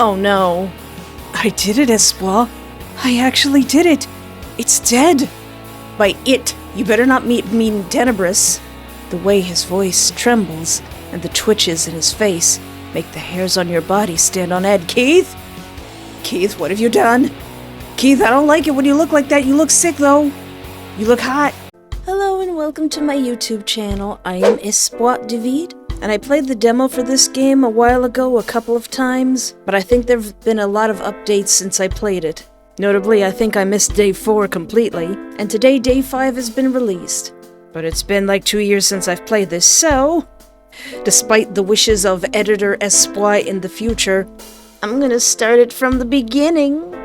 Oh no. I did it, Espoir. I actually did it. It's dead. By it, you better not mean Tenebris. The way his voice trembles and the twitches in his face make the hairs on your body stand on end. Keith? Keith, what have you done? Keith, I don't like it when you look like that. You look sick, though. You look hot. Hello and welcome to my YouTube channel. I am Espoir David, and I played the demo for this game a while ago a couple of times, but I think there have been a lot of updates since I played it. Notably, I think I missed Day 4 completely, and today Day 5 has been released. But it's been like 2 years since I've played this, so despite the wishes of editor Espoir in the future, I'm gonna start it from the beginning.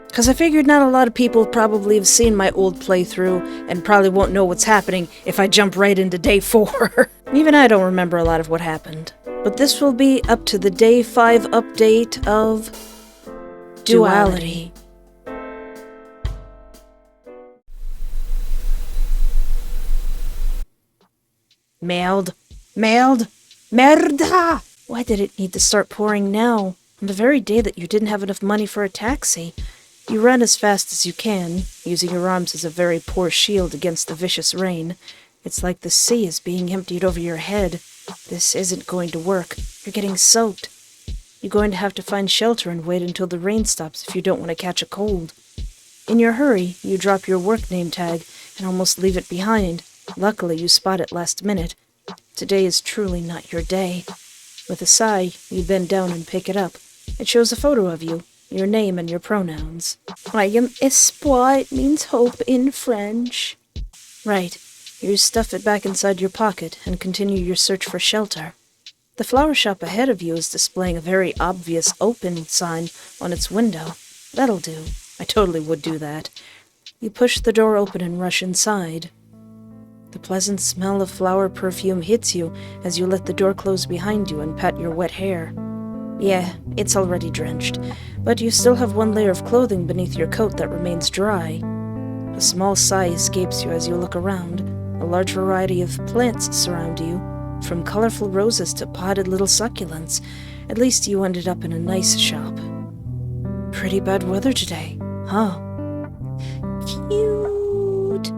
Because I figured not a lot of people probably have seen my old playthrough and probably won't know what's happening if I jump right into Day 4. Even I don't remember a lot of what happened. But this will be up to the Day 5 update of Duality. Mailed. Merda! Why did it need to start pouring now? On the very day that you didn't have enough money for a taxi. You run as fast as you can, using your arms as a very poor shield against the vicious rain. It's like the sea is being emptied over your head. This isn't going to work. You're getting soaked. You're going to have to find shelter and wait until the rain stops if you don't want to catch a cold. In your hurry, you drop your work name tag and almost leave it behind. Luckily, you spot it last minute. Today is truly not your day. With a sigh, you bend down and pick it up. It shows a photo of you, your name and your pronouns. I am Espoir, it means hope in French. Right. You stuff it back inside your pocket and continue your search for shelter. The flower shop ahead of you is displaying a very obvious open sign on its window. That'll do. I totally would do that. You push the door open and rush inside. The pleasant smell of flower perfume hits you as you let the door close behind you and pat your wet hair. Yeah, it's already drenched, but you still have one layer of clothing beneath your coat that remains dry. A small sigh escapes you as you look around. A large variety of plants surround you, from colorful roses to potted little succulents. At least you ended up in a nice shop. Pretty bad weather today, huh? Cute.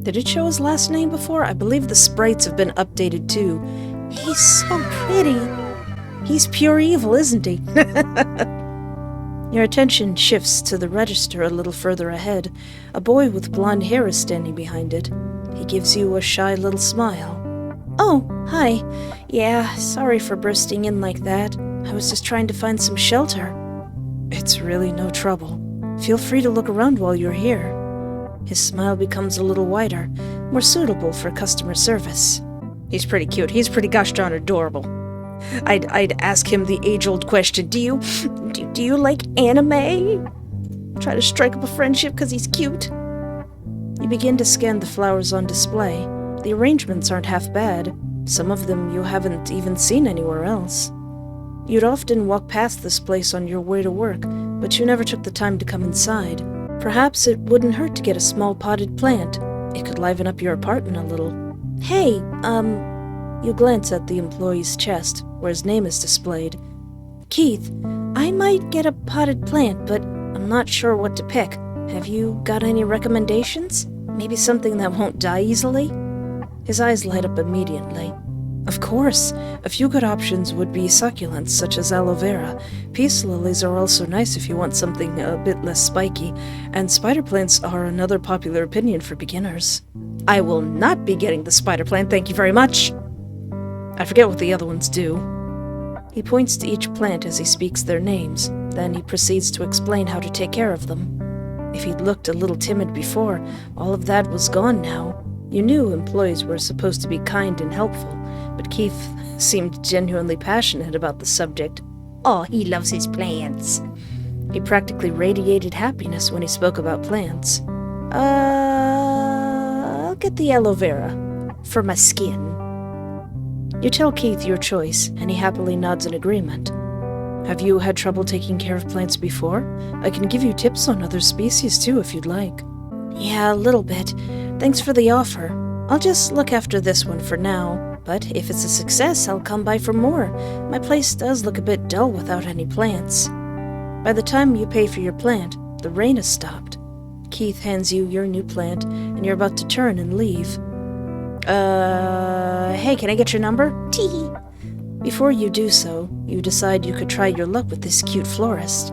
Did it show his last name before? I believe the sprites have been updated too. He's so pretty. He's pure evil, isn't he? Your attention shifts to the register a little further ahead. A boy with blonde hair is standing behind it. He gives you a shy little smile. Oh, hi. Yeah, sorry for bursting in like that. I was just trying to find some shelter. It's really no trouble. Feel free to look around while you're here. His smile becomes a little wider, more suitable for customer service. He's pretty cute. He's pretty gosh darn adorable. I'd ask him the age-old question, do you like anime? Try to strike up a friendship because he's cute. You begin to scan the flowers on display. The arrangements aren't half bad. Some of them you haven't even seen anywhere else. You'd often walk past this place on your way to work, but you never took the time to come inside. Perhaps it wouldn't hurt to get a small potted plant. It could liven up your apartment a little. Hey, You glance at the employee's chest, where his name is displayed. Keith, I might get a potted plant, but I'm not sure what to pick. Have you got any recommendations? Maybe something that won't die easily? His eyes light up immediately. Of course, a few good options would be succulents such as aloe vera. Peace lilies are also nice if you want something a bit less spiky, and spider plants are another popular opinion for beginners. I will not be getting the spider plant, thank you very much. I forget what the other ones do. He points to each plant as he speaks their names, then he proceeds to explain how to take care of them. If he'd looked a little timid before, all of that was gone now. You knew employees were supposed to be kind and helpful, but Keith seemed genuinely passionate about the subject. Oh, he loves his plants. He practically radiated happiness when he spoke about plants. I'll get the aloe vera for my skin. You tell Keith your choice, and he happily nods in agreement. Have you had trouble taking care of plants before? I can give you tips on other species too if you'd like. Yeah, a little bit. Thanks for the offer. I'll just look after this one for now. But if it's a success, I'll come by for more. My place does look a bit dull without any plants. By the time you pay for your plant, the rain has stopped. Keith hands you your new plant, and you're about to turn and leave. Hey, can I get your number? Tee. Before you do so, you decide you could try your luck with this cute florist.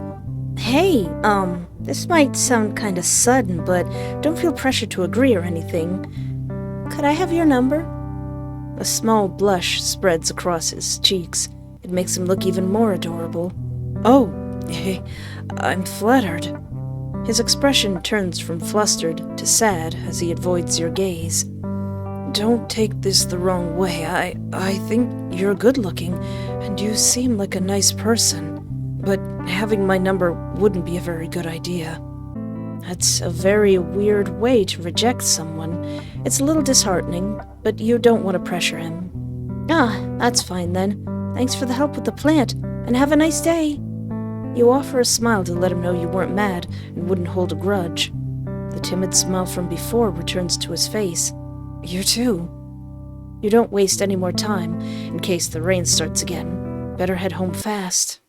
Hey, this might sound kinda sudden, but don't feel pressure to agree or anything. Could I have your number? A small blush spreads across his cheeks. It makes him look even more adorable. Oh, I'm flattered. His expression turns from flustered to sad as he avoids your gaze. Don't take this the wrong way. I think you're good-looking, and you seem like a nice person. But having my number wouldn't be a very good idea. That's a very weird way to reject someone. It's a little disheartening, but you don't want to pressure him. Ah, that's fine then. Thanks for the help with the plant, and have a nice day. You offer a smile to let him know you weren't mad and wouldn't hold a grudge. The timid smile from before returns to his face. You too. You don't waste any more time, in case the rain starts again. Better head home fast.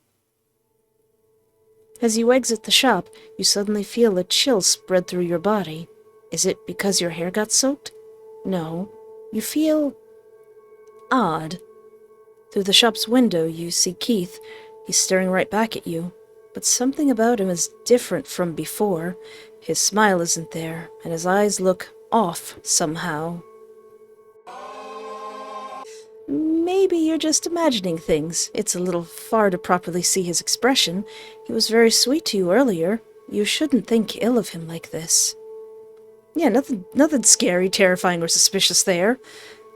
As you exit the shop, you suddenly feel a chill spread through your body. Is it because your hair got soaked? No. You feel odd. Through the shop's window, you see Keith. He's staring right back at you. But something about him is different from before. His smile isn't there, and his eyes look off somehow. Maybe you're just imagining things. It's a little far to properly see his expression. He was very sweet to you earlier. You shouldn't think ill of him like this. Yeah, nothing scary, terrifying, or suspicious there.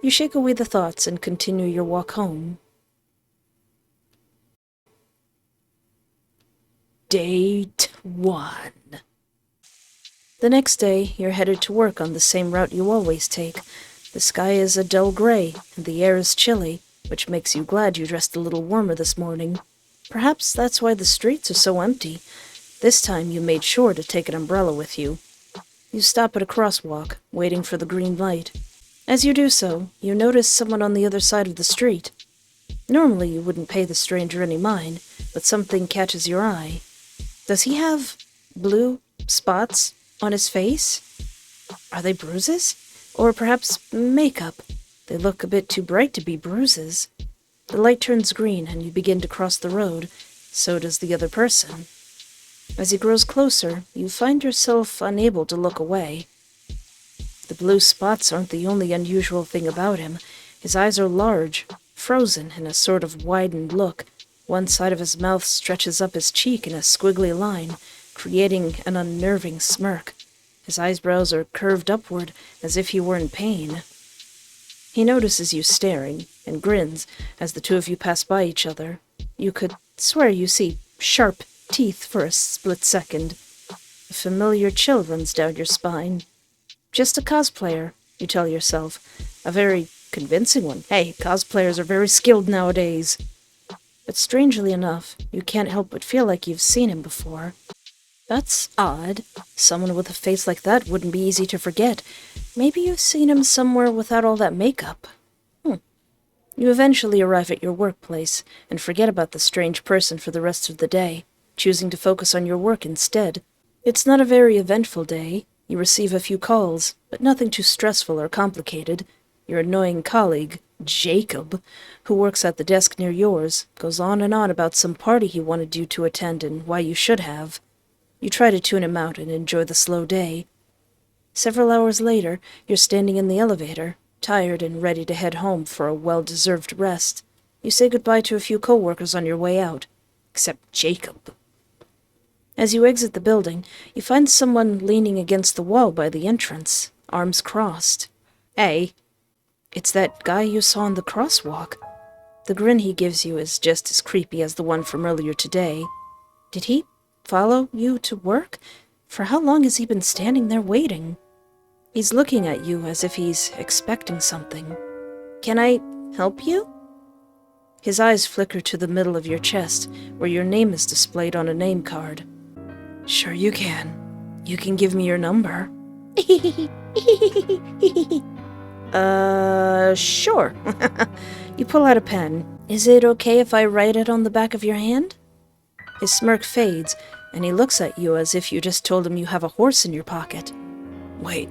You shake away the thoughts and continue your walk home. Date 1. The next day, you're headed to work on the same route you always take. The sky is a dull gray, and the air is chilly, which makes you glad you dressed a little warmer this morning. Perhaps that's why the streets are so empty. This time you made sure to take an umbrella with you. You stop at a crosswalk, waiting for the green light. As you do so, you notice someone on the other side of the street. Normally you wouldn't pay the stranger any mind, but something catches your eye. Does he have blue spots on his face? Are they bruises? Or perhaps makeup? They look a bit too bright to be bruises. The light turns green and you begin to cross the road. So does the other person. As he grows closer, you find yourself unable to look away. The blue spots aren't the only unusual thing about him. His eyes are large, frozen in a sort of widened look. One side of his mouth stretches up his cheek in a squiggly line, creating an unnerving smirk. His eyebrows are curved upward, as if he were in pain. He notices you staring, and grins as the two of you pass by each other. You could swear you see sharp teeth for a split second. A familiar chill runs down your spine. Just a cosplayer, you tell yourself. A very convincing one. Hey, cosplayers are very skilled nowadays. But strangely enough, you can't help but feel like you've seen him before. That's odd. Someone with a face like that wouldn't be easy to forget. Maybe you've seen him somewhere without all that makeup. You eventually arrive at your workplace and forget about the strange person for the rest of the day, choosing to focus on your work instead. It's not a very eventful day. You receive a few calls, but nothing too stressful or complicated. Your annoying colleague, Jacob, who works at the desk near yours, goes on and on about some party he wanted you to attend and why you should have. You try to tune him out and enjoy the slow day. Several hours later, you're standing in the elevator, tired and ready to head home for a well-deserved rest. You say goodbye to a few co-workers on your way out, except Jacob. As you exit the building, you find someone leaning against the wall by the entrance, arms crossed. Hey, it's that guy you saw on the crosswalk. The grin he gives you is just as creepy as the one from earlier today. Did he follow you to work? For how long has he been standing there waiting? He's looking at you as if he's expecting something. Can I help you? His eyes flicker to the middle of your chest, where your name is displayed on a name card. Sure you can. You can give me your number. Sure. You pull out a pen. Is it okay if I write it on the back of your hand? His smirk fades, and he looks at you as if you just told him you have a horse in your pocket. Wait,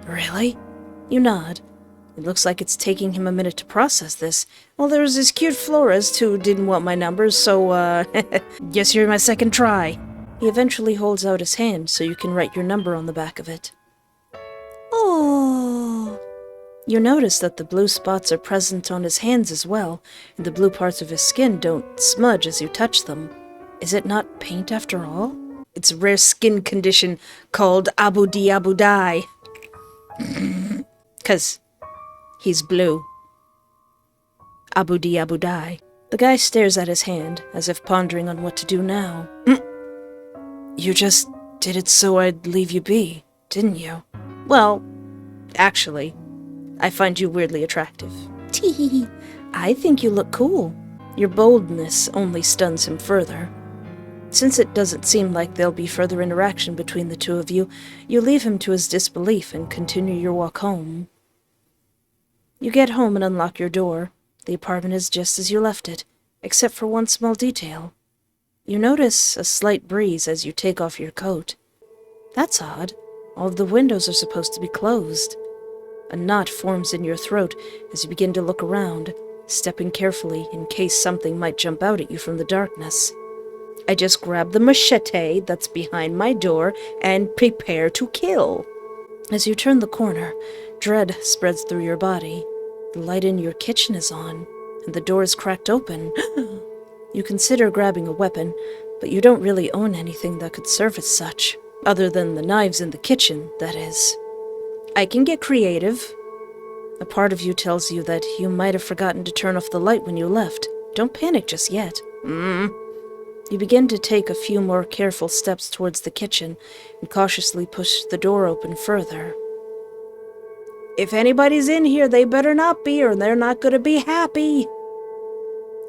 really? You nod. It looks like it's taking him a minute to process this. Well, there's this cute florist who didn't want my numbers, so, guess you're my second try. He eventually holds out his hand so you can write your number on the back of it. Oh. You notice that the blue spots are present on his hands as well, and the blue parts of his skin don't smudge as you touch them. Is it not paint after all? It's a rare skin condition called Abu Dai. 'Cause he's blue. Abu Dai. The guy stares at his hand, as if pondering on what to do now. You just did it so I'd leave you be, didn't you? Well, actually, I find you weirdly attractive. Tee, I think you look cool. Your boldness only stuns him further. Since it doesn't seem like there'll be further interaction between the two of you, you leave him to his disbelief and continue your walk home. You get home and unlock your door. The apartment is just as you left it, except for one small detail. You notice a slight breeze as you take off your coat. That's odd. All of the windows are supposed to be closed. A knot forms in your throat as you begin to look around, stepping carefully in case something might jump out at you from the darkness. I just grab the machete that's behind my door and prepare to kill. As you turn the corner, dread spreads through your body. The light in your kitchen is on, and the door is cracked open. You consider grabbing a weapon, but you don't really own anything that could serve as such, other than the knives in the kitchen, that is. I can get creative. A part of you tells you that you might have forgotten to turn off the light when you left. Don't panic just yet. You begin to take a few more careful steps towards the kitchen and cautiously push the door open further. If anybody's in here, they better not be, or they're not going to be happy.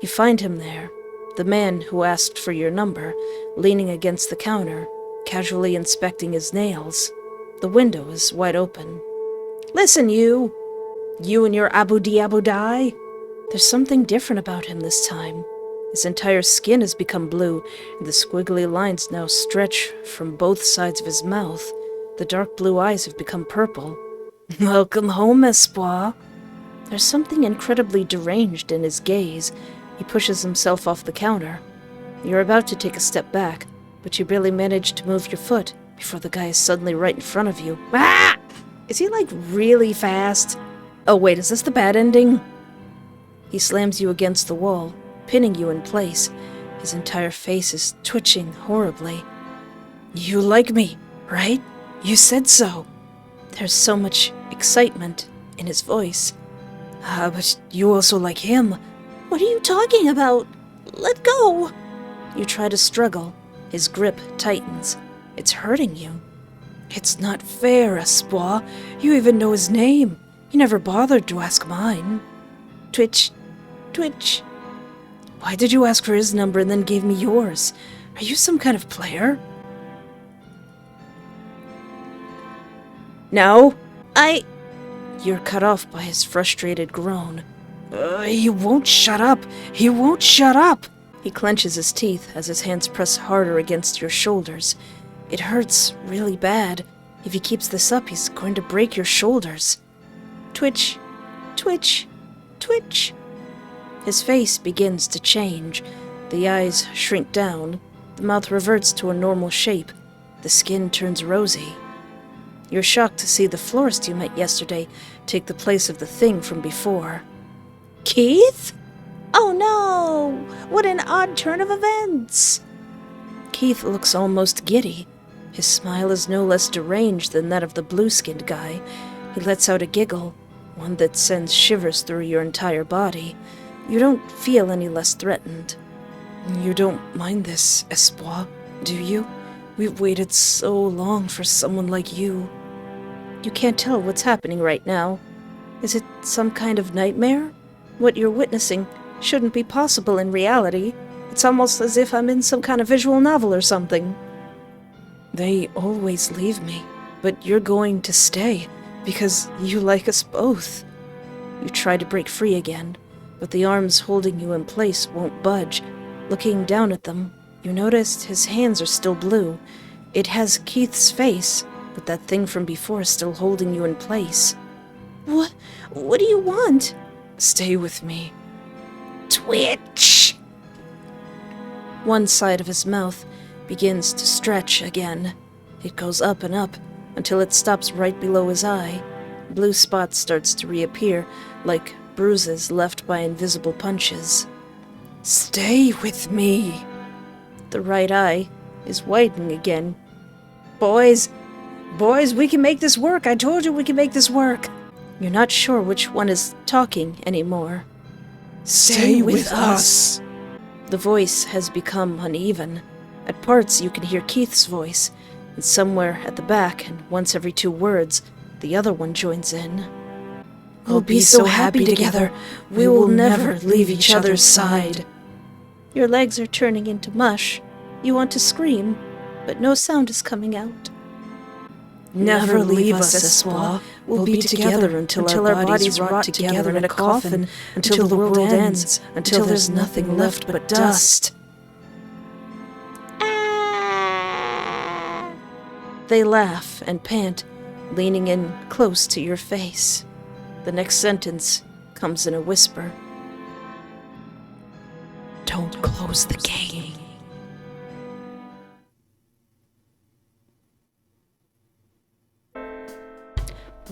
You find him there, the man who asked for your number, leaning against the counter, casually inspecting his nails. The window is wide open. Listen, you and your Abu Dai. There's something different about him this time. His entire skin has become blue, and the squiggly lines now stretch from both sides of his mouth. The dark blue eyes have become purple. Welcome home, Espoir. There's something incredibly deranged in his gaze. He pushes himself off the counter. You're about to take a step back, but you barely manage to move your foot before the guy is suddenly right in front of you. Ah! Is he, like, really fast? Oh, wait, is this the bad ending? He slams you against the wall, pinning you in place. His entire face is twitching horribly. You like me, right? You said so. There's so much excitement in his voice. But you also like him. What are you talking about? Let go. You try to struggle. His grip tightens. It's hurting you. It's not fair, Espoir. You even know his name. You never bothered to ask mine. Twitch. Why did you ask for his number and then gave me yours? Are you some kind of player? No. You're cut off by his frustrated groan. He won't shut up. He won't shut up. He clenches his teeth as his hands press harder against your shoulders. It hurts really bad. If he keeps this up, he's going to break your shoulders. Twitch. His face begins to change. The eyes shrink down. The mouth reverts to a normal shape. The skin turns rosy. You're shocked to see the florist you met yesterday take the place of the thing from before. Keith? Oh no! What an odd turn of events! Keith looks almost giddy. His smile is no less deranged than that of the blue-skinned guy. He lets out a giggle, one that sends shivers through your entire body. You don't feel any less threatened. You don't mind this, Espoir, do you? We've waited so long for someone like you. You can't tell what's happening right now. Is it some kind of nightmare? What you're witnessing shouldn't be possible in reality. It's almost as if I'm in some kind of visual novel or something. They always leave me, but you're going to stay, because you like us both. You try to break free again, but the arms holding you in place won't budge. Looking down at them, you noticed his hands are still blue. It has Keith's face, but that thing from before is still holding you in place. What do you want? Stay with me. Twitch! One side of his mouth begins to stretch again. It goes up and up until it stops right below his eye. Blue spot starts to reappear, like bruises left by invisible punches. Stay with me. The right eye is widening again. Boys, we can make this work. I told you we can make this work. You're not sure which one is talking anymore. Stay with us. The voice has become uneven. At parts you can hear Keith's voice, and somewhere at the back, and once every 2 words, the other one joins in. We'll be so happy together, we will never leave each other's side. Your legs are turning into mush. You want to scream, but no sound is coming out. Never leave us, Espoir. We'll be together until our bodies rot together in a coffin, until the world ends, until there's nothing left but dust. They laugh and pant, leaning in close to your face. The next sentence comes in a whisper. Don't close the game.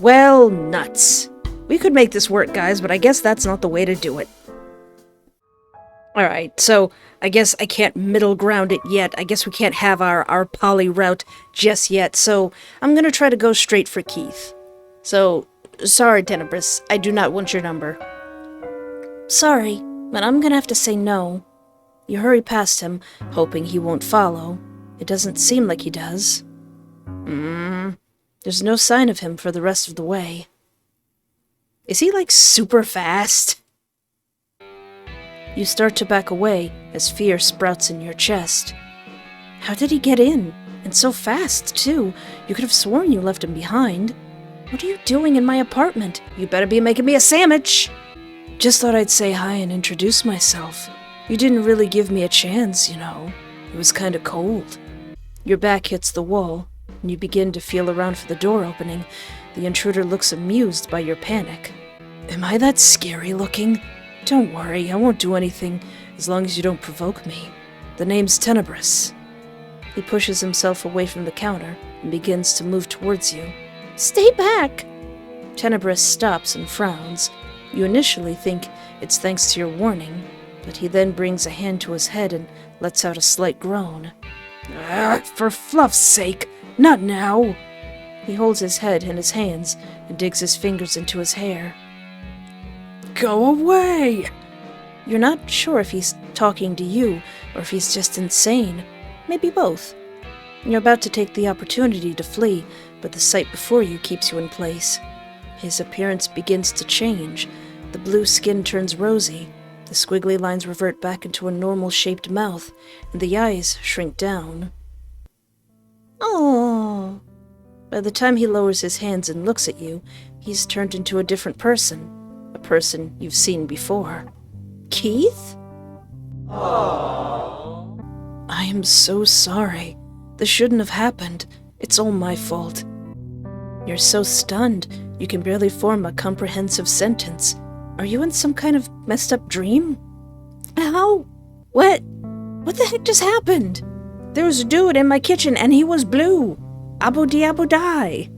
Well, nuts. We could make this work, guys, but I guess that's not the way to do it. Alright, so I guess I can't middle ground it yet. I guess we can't have our poly route just yet, so I'm gonna try to go straight for Keith. So, sorry, Tenebris, I do not want your number. Sorry, but I'm gonna have to say no. You hurry past him, hoping he won't follow. It doesn't seem like he does. There's no sign of him for the rest of the way. Is he, like, super fast? You start to back away as fear sprouts in your chest. How did he get in? And so fast, too. You could have sworn you left him behind. What are you doing in my apartment? You better be making me a sandwich! Just thought I'd say hi and introduce myself. You didn't really give me a chance, you know. It was kinda cold. Your back hits the wall, and you begin to feel around for the door opening. The intruder looks amused by your panic. Am I that scary looking? Don't worry, I won't do anything, as long as you don't provoke me. The name's Tenebris. He pushes himself away from the counter and begins to move towards you. Stay back! Tenebris stops and frowns. You initially think it's thanks to your warning, but he then brings a hand to his head and lets out a slight groan. For fluff's sake! Not now! He holds his head in his hands and digs his fingers into his hair. Go away! You're not sure if he's talking to you or if he's just insane. Maybe both. You're about to take the opportunity to flee, but the sight before you keeps you in place. His appearance begins to change. The blue skin turns rosy. The squiggly lines revert back into a normal-shaped mouth, and the eyes shrink down. Oh. By the time he lowers his hands and looks at you, he's turned into a different person. A person you've seen before. Keith? Aww. I am so sorry. This shouldn't have happened. It's all my fault. You're so stunned, you can barely form a comprehensive sentence. Are you in some kind of messed up dream? How? What the heck just happened? There was a dude in my kitchen and he was blue. Abu di.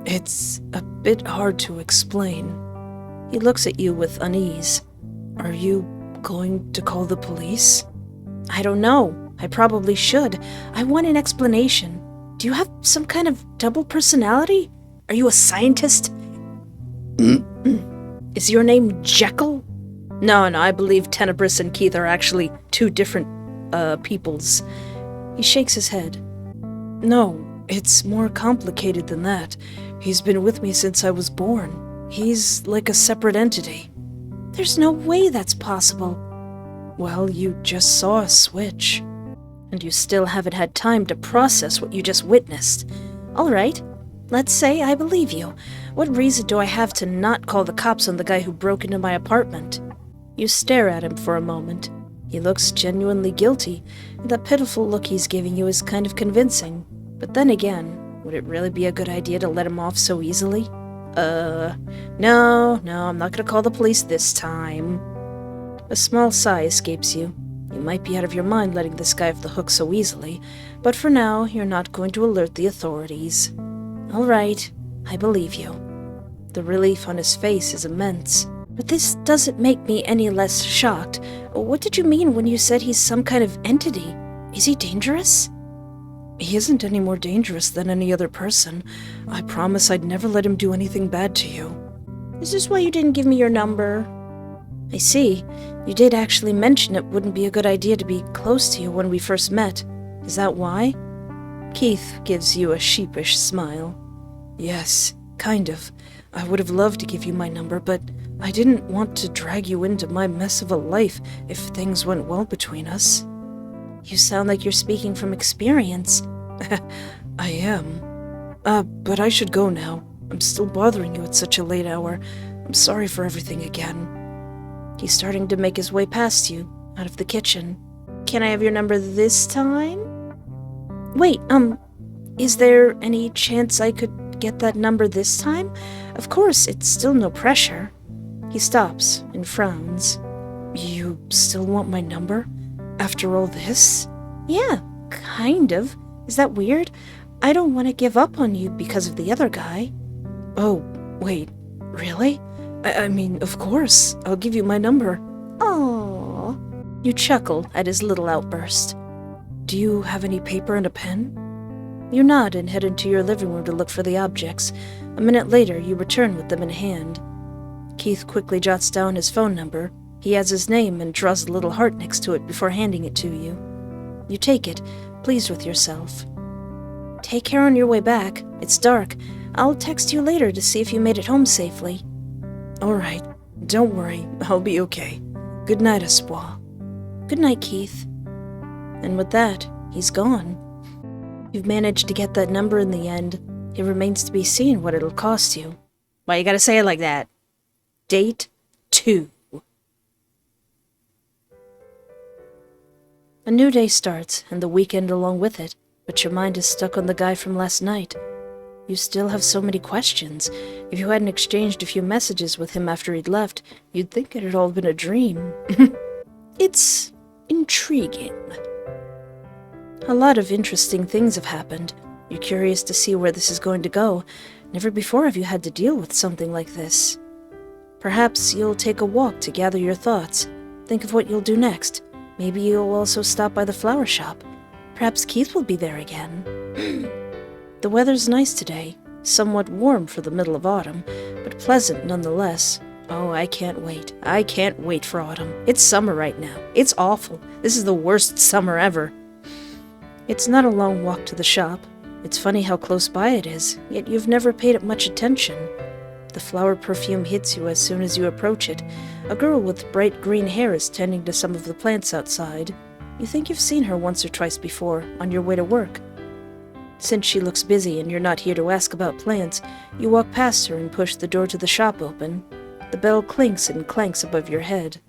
It's a bit hard to explain. He looks at you with unease. Are you going to call the police? I don't know. I probably should. I want an explanation. Do you have some kind of double personality? Are you a scientist? Is your name Jekyll? No, I believe Tenebris and Keith are actually 2 different, peoples. He shakes his head. No, it's more complicated than that. He's been with me since I was born. He's like a separate entity. There's no way that's possible. Well, you just saw a switch. And you still haven't had time to process what you just witnessed. All right, let's say I believe you. What reason do I have to not call the cops on the guy who broke into my apartment? You stare at him for a moment. He looks genuinely guilty, and that pitiful look he's giving you is kind of convincing. But then again, would it really be a good idea to let him off so easily? No, I'm not gonna call the police this time. A small sigh escapes you. You might be out of your mind letting this guy off the hook so easily, but for now, you're not going to alert the authorities. All right, I believe you. The relief on his face is immense. But this doesn't make me any less shocked. What did you mean when you said he's some kind of entity? Is he dangerous? He isn't any more dangerous than any other person. I promise I'd never let him do anything bad to you. Is this why you didn't give me your number? I see. You did actually mention it wouldn't be a good idea to be close to you when we first met. Is that why? Keith gives you a sheepish smile. Yes, kind of. I would have loved to give you my number, but I didn't want to drag you into my mess of a life if things went well between us. You sound like you're speaking from experience. I am. But I should go now. I'm still bothering you at such a late hour. I'm sorry for everything again. He's starting to make his way past you, out of the kitchen. Can I have your number this time? Wait, is there any chance I could get that number this time? Of course, it's still no pressure. He stops and frowns. You still want my number? After all this? Yeah, kind of. Is that weird? I don't want to give up on you because of the other guy. Oh, wait, really? I mean, of course. I'll give you my number. Aww. You chuckle at his little outburst. Do you have any paper and a pen? You nod and head into your living room to look for the objects. A minute later, you return with them in hand. Keith quickly jots down his phone number. He adds his name and draws a little heart next to it before handing it to you. You take it, pleased with yourself. Take care on your way back. It's dark. I'll text you later to see if you made it home safely. All right. Don't worry. I'll be okay. Good night, Espoir. Good night, Keith. And with that, he's gone. You've managed to get that number in the end. It remains to be seen what it'll cost you. Why you gotta say it like that? Date 2. A new day starts, and the weekend along with it, but your mind is stuck on the guy from last night. You still have so many questions. If you hadn't exchanged a few messages with him after he'd left, you'd think it had all been a dream. It's intriguing. A lot of interesting things have happened. You're curious to see where this is going to go. Never before have you had to deal with something like this. Perhaps you'll take a walk to gather your thoughts. Think of what you'll do next. Maybe you'll also stop by the flower shop. Perhaps Keith will be there again. The weather's nice today, somewhat warm for the middle of autumn, but pleasant nonetheless. Oh, I can't wait. I can't wait for autumn. It's summer right now. It's awful. This is the worst summer ever. It's not a long walk to the shop. It's funny how close by it is, yet you've never paid it much attention. The flower perfume hits you as soon as you approach it. A girl with bright green hair is tending to some of the plants outside. You think you've seen her once or twice before, on your way to work. Since she looks busy and you're not here to ask about plants, you walk past her and push the door to the shop open. The bell clinks and clanks above your head.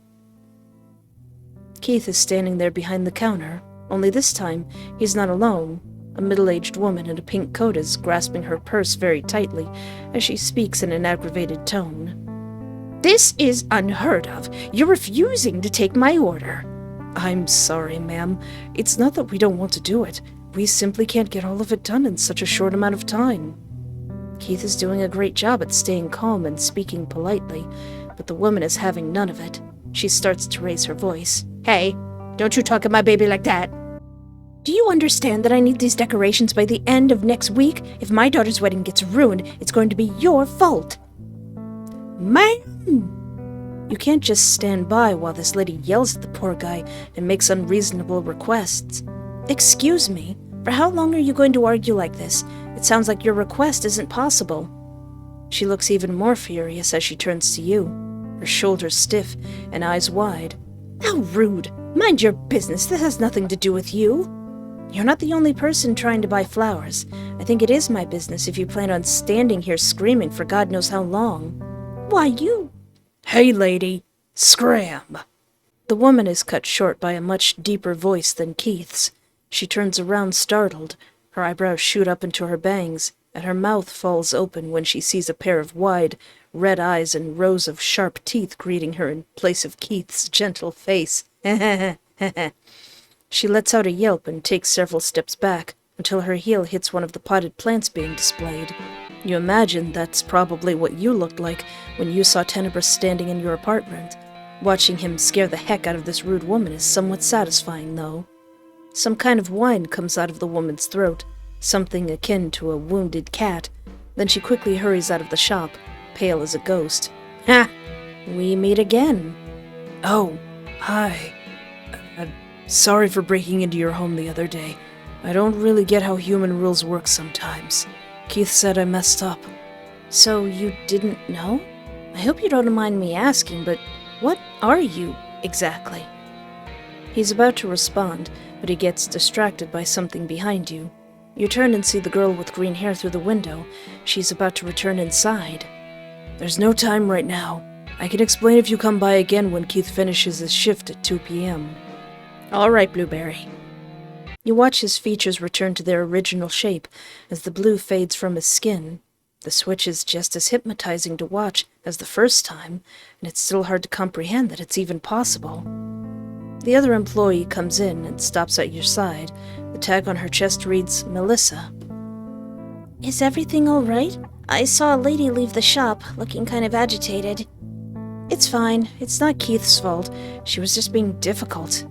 Keith is standing there behind the counter, only this time he's not alone. A middle-aged woman in a pink coat is grasping her purse very tightly as she speaks in an aggravated tone. This is unheard of. You're refusing to take my order. I'm sorry, ma'am. It's not that we don't want to do it. We simply can't get all of it done in such a short amount of time. Keith is doing a great job at staying calm and speaking politely, but the woman is having none of it. She starts to raise her voice. Hey, don't you talk to my baby like that. Do you understand that I need these decorations by the end of next week? If my daughter's wedding gets ruined, it's going to be your fault. Ma'am! You can't just stand by while this lady yells at the poor guy and makes unreasonable requests. Excuse me, for how long are you going to argue like this? It sounds like your request isn't possible. She looks even more furious as she turns to you, her shoulders stiff and eyes wide. How rude! Mind your business, this has nothing to do with you. You're not the only person trying to buy flowers. I think it is my business if you plan on standing here screaming for God knows how long. Why, you... Hey, lady, scram! The woman is cut short by a much deeper voice than Keith's. She turns around startled. Her eyebrows shoot up into her bangs, and her mouth falls open when she sees a pair of wide, red eyes and rows of sharp teeth greeting her in place of Keith's gentle face. She lets out a yelp and takes several steps back, until her heel hits one of the potted plants being displayed. You imagine that's probably what you looked like when you saw Tenebris standing in your apartment. Watching him scare the heck out of this rude woman is somewhat satisfying, though. Some kind of whine comes out of the woman's throat, something akin to a wounded cat. Then she quickly hurries out of the shop, pale as a ghost. Ha! We meet again. Oh, hi. Sorry for breaking into your home the other day. I don't really get how human rules work sometimes. Keith said I messed up. So you didn't know? I hope you don't mind me asking, but what are you, exactly? He's about to respond, but he gets distracted by something behind you. You turn and see the girl with green hair through the window. She's about to return inside. There's no time right now. I can explain if you come by again when Keith finishes his shift at 2 p.m. All right, Blueberry. You watch his features return to their original shape as the blue fades from his skin. The switch is just as hypnotizing to watch as the first time, and it's still hard to comprehend that it's even possible. The other employee comes in and stops at your side. The tag on her chest reads, Melissa. Is everything all right? I saw a lady leave the shop, looking kind of agitated. It's fine. It's not Keith's fault. She was just being difficult.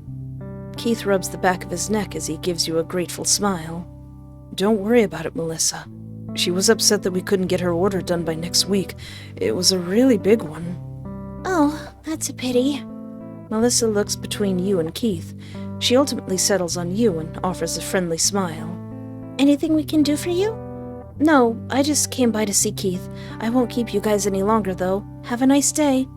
Keith rubs the back of his neck as he gives you a grateful smile. Don't worry about it, Melissa. She was upset that we couldn't get her order done by next week. It was a really big one. Oh, that's a pity. Melissa looks between you and Keith. She ultimately settles on you and offers a friendly smile. Anything we can do for you? No, I just came by to see Keith. I won't keep you guys any longer, though. Have a nice day.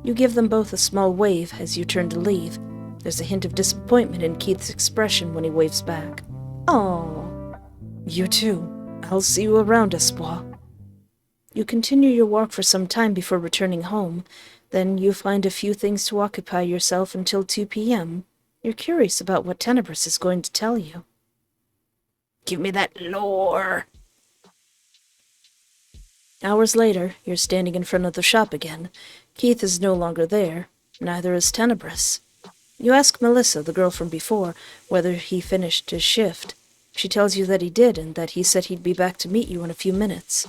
You give them both a small wave as you turn to leave. There's a hint of disappointment in Keith's expression when he waves back. Oh, you too. I'll see you around, Espoir. You continue your walk for some time before returning home. Then you find a few things to occupy yourself until 2 p.m. You're curious about what Tenebris is going to tell you. Give me that lore. Hours later, you're standing in front of the shop again. Keith is no longer there. Neither is Tenebris. You ask Melissa, the girl from before, whether he finished his shift. She tells you that he did, and that he said he'd be back to meet you in a few minutes.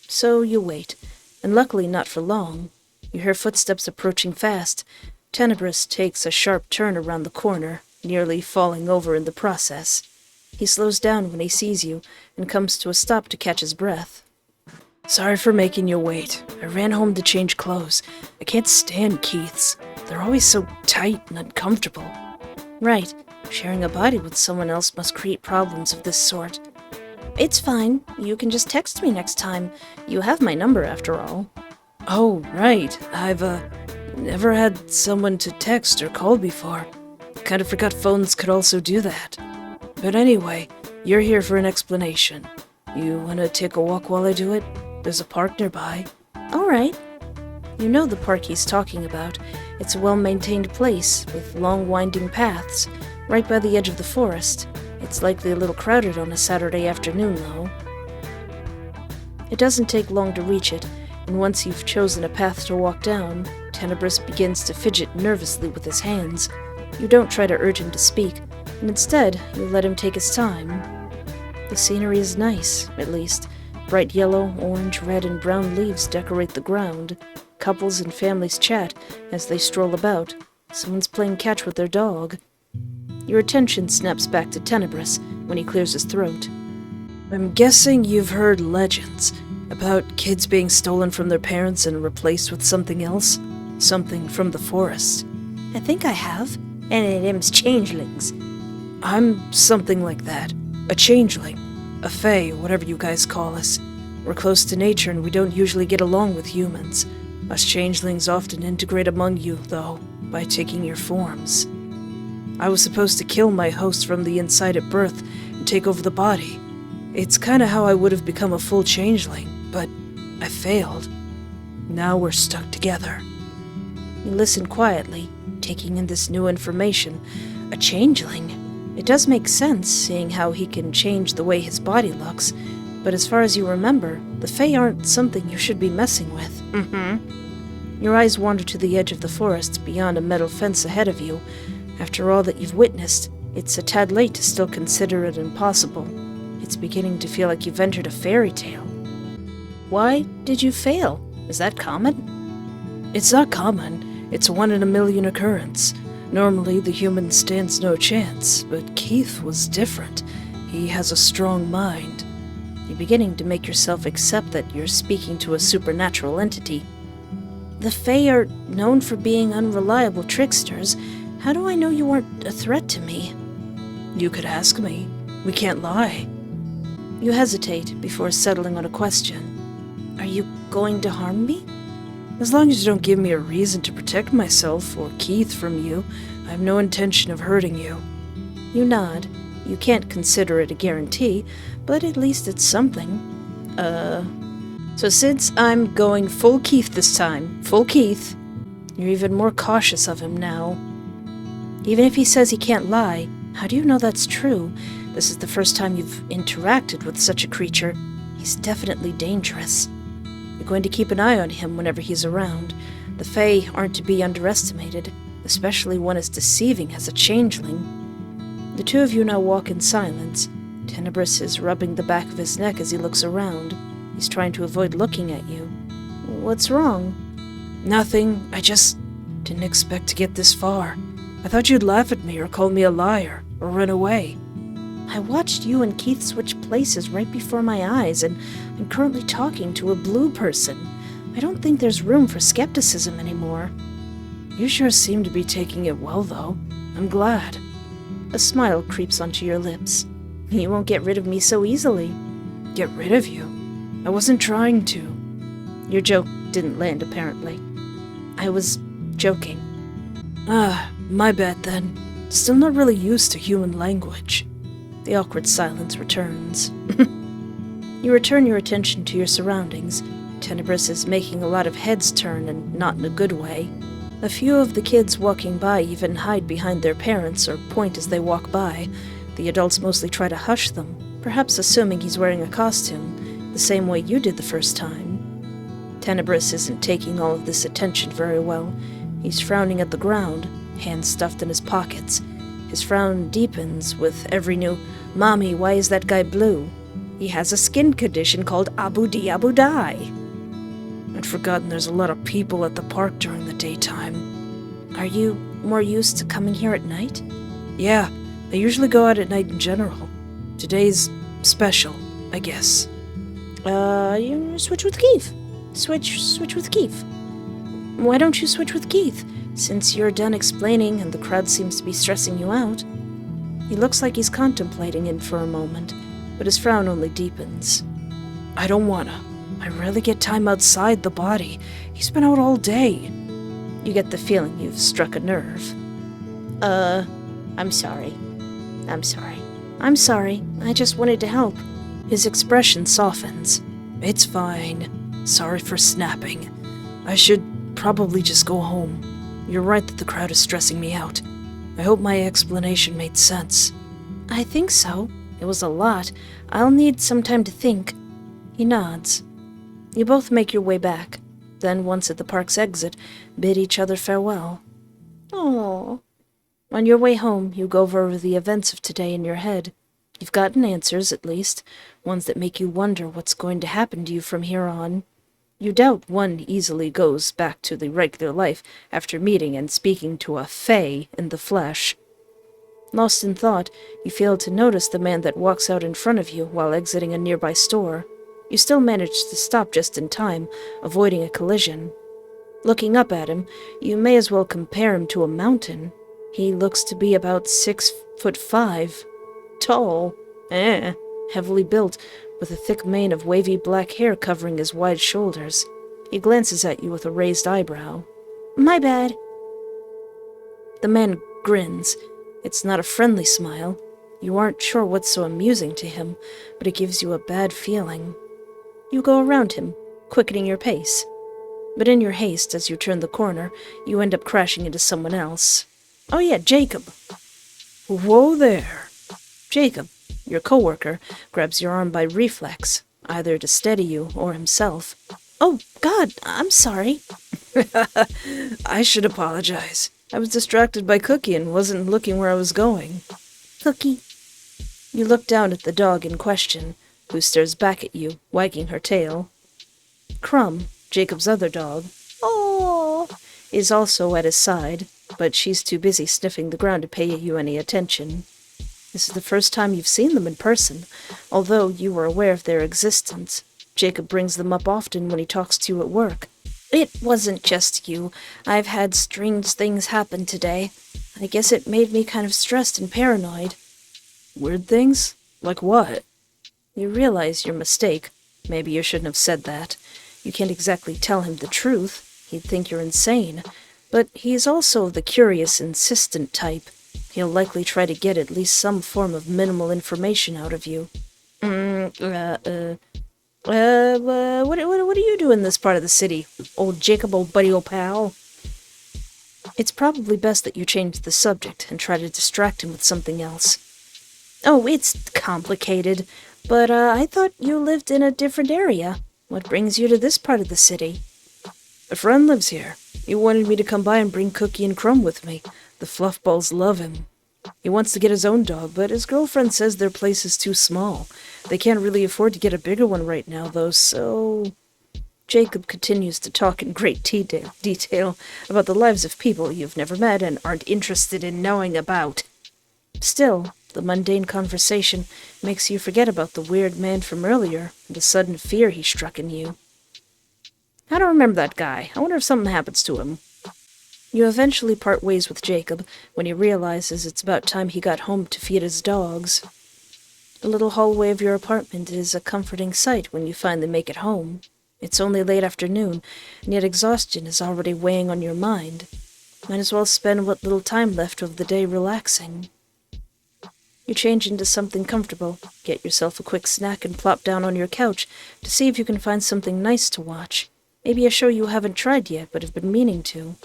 So you wait, and luckily not for long. You hear footsteps approaching fast. Tenebris takes a sharp turn around the corner, nearly falling over in the process. He slows down when he sees you, and comes to a stop to catch his breath. Sorry for making you wait. I ran home to change clothes. I can't stand Keith's. They're always so tight and uncomfortable. Right. Sharing a body with someone else must create problems of this sort. It's fine. You can just text me next time. You have my number, after all. Oh, right. I've, never had someone to text or call before. Kind of forgot phones could also do that. But anyway, you're here for an explanation. You wanna take a walk while I do it? There's a park nearby. All right. You know the park he's talking about. It's a well-maintained place, with long winding paths, right by the edge of the forest. It's likely a little crowded on a Saturday afternoon, though. It doesn't take long to reach it, and once you've chosen a path to walk down, Tenebris begins to fidget nervously with his hands. You don't try to urge him to speak, and instead, you let him take his time. The scenery is nice, at least. Bright yellow, orange, red, and brown leaves decorate the ground. Couples and families chat as they stroll about. Someone's playing catch with their dog. Your attention snaps back to Tenebris when he clears his throat. I'm guessing you've heard legends about kids being stolen from their parents and replaced with something else? Something from the forest. I think I have. And them's changelings. I'm something like that. A changeling. A fae, whatever you guys call us. We're close to nature and we don't usually get along with humans. Us changelings often integrate among you, though, by taking your forms. I was supposed to kill my host from the inside at birth and take over the body. It's kinda how I would have become a full changeling, but I failed. Now we're stuck together. You listen quietly, taking in this new information. A changeling. It does make sense, seeing how he can change the way his body looks, but as far as you remember, the Fae aren't something you should be messing with. Your eyes wander to the edge of the forest, beyond a metal fence ahead of you. After all that you've witnessed, it's a tad late to still consider it impossible. It's beginning to feel like you've entered a fairy tale. Why did you fail? Is that common? It's not common. It's a 1 in a million occurrence. Normally, the human stands no chance, but Keith was different. He has a strong mind. You're beginning to make yourself accept that you're speaking to a supernatural entity. The Fae are known for being unreliable tricksters. How do I know you weren't a threat to me? You could ask me. We can't lie. You hesitate before settling on a question. Are you going to harm me? As long as you don't give me a reason to protect myself or Keith from you, I have no intention of hurting you. You nod. You can't consider it a guarantee, but at least it's something. So since I'm going full Keith this time, full Keith, you're even more cautious of him now. Even if he says he can't lie, how do you know that's true? This is the first time you've interacted with such a creature. He's definitely dangerous. You're going to keep an eye on him whenever he's around. The Fae aren't to be underestimated, especially one as deceiving as a changeling. The two of you now walk in silence. Tenebris is rubbing the back of his neck as he looks around. He's trying to avoid looking at you. What's wrong? Nothing. I just didn't expect to get this far. I thought you'd laugh at me or call me a liar or run away. I watched you and Keith switch places right before my eyes, and I'm currently talking to a blue person. I don't think there's room for skepticism anymore. You sure seem to be taking it well, though. I'm glad. A smile creeps onto your lips. You won't get rid of me so easily. Get rid of you? I wasn't trying to. Your joke didn't land, apparently. I was joking. My bad then. Still not really used to human language. The awkward silence returns. You return your attention to your surroundings. Tenebris is making a lot of heads turn, and not in a good way. A few of the kids walking by even hide behind their parents or point as they walk by. The adults mostly try to hush them, perhaps assuming he's wearing a costume, the same way you did the first time. Tenebris isn't taking all of this attention very well. He's frowning at the ground, hands stuffed in his pockets. His frown deepens with every new, "Mommy, why is that guy blue? He has a skin condition called Abu Di. I'd forgotten there's a lot of people at the park during the daytime. Are you more used to coming here at night? Yeah, I usually go out at night in general. Today's special, I guess. You switch with Keith. Switch with Keith. Why don't you switch with Keith? Since you're done explaining and the crowd seems to be stressing you out. He looks like he's contemplating it for a moment, but his frown only deepens. I don't wanna. I rarely get time outside the body. He's been out all day. You get the feeling you've struck a nerve. I'm sorry. I'm sorry. I just wanted to help. His expression softens. It's fine. Sorry for snapping. I should probably just go home. You're right that the crowd is stressing me out. I hope my explanation made sense. I think so. It was a lot. I'll need some time to think. He nods. You both make your way back. Then, once at the park's exit, bid each other farewell. Aww. On your way home, you go over the events of today in your head. You've gotten answers, at least, ones that make you wonder what's going to happen to you from here on. You doubt one easily goes back to the regular life after meeting and speaking to a Fae in the flesh. Lost in thought, you fail to notice the man that walks out in front of you while exiting a nearby store. You still manage to stop just in time, avoiding a collision. Looking up at him, you may as well compare him to a mountain. He looks to be about 6'5", tall, heavily built, with a thick mane of wavy black hair covering his wide shoulders. He glances at you with a raised eyebrow. My bad. The man grins. It's not a friendly smile. You aren't sure what's so amusing to him, but it gives you a bad feeling. You go around him, quickening your pace. But in your haste, as you turn the corner, you end up crashing into someone else. Oh yeah, Jacob. Whoa there. Jacob, your coworker, grabs your arm by reflex, either to steady you or himself. Oh, God, I'm sorry. I should apologize. I was distracted by Cookie and wasn't looking where I was going. Cookie. You look down at the dog in question, who stares back at you, wagging her tail. Crumb, Jacob's other dog, is also at his side, but she's too busy sniffing the ground to pay you any attention. This is the first time you've seen them in person, although you were aware of their existence. Jacob brings them up often when he talks to you at work. It wasn't just you. I've had strange things happen today. I guess it made me kind of stressed and paranoid. Weird things? Like what? You realize your mistake. Maybe you shouldn't have said that. You can't exactly tell him the truth. He'd think you're insane. But he's also the curious, insistent type. He'll likely try to get at least some form of minimal information out of you. What do you do in this part of the city, old Jacob, old buddy, old pal? It's probably best that you change the subject and try to distract him with something else. Oh, it's complicated, but I thought you lived in a different area. What brings you to this part of the city? A friend lives here. He wanted me to come by and bring Cookie and Crumb with me. The Fluffballs love him. He wants to get his own dog, but his girlfriend says their place is too small. They can't really afford to get a bigger one right now, though, so... Jacob continues to talk in great detail about the lives of people you've never met and aren't interested in knowing about. Still, the mundane conversation makes you forget about the weird man from earlier and the sudden fear he struck in you. I don't remember that guy. I wonder if something happens to him. You eventually part ways with Jacob when he realizes it's about time he got home to feed his dogs. The little hallway of your apartment is a comforting sight when you finally make it home. It's only late afternoon, and yet exhaustion is already weighing on your mind. Might as well spend what little time left of the day relaxing. You change into something comfortable, get yourself a quick snack, and plop down on your couch to see if you can find something nice to watch. Maybe a show you haven't tried yet but have been meaning to.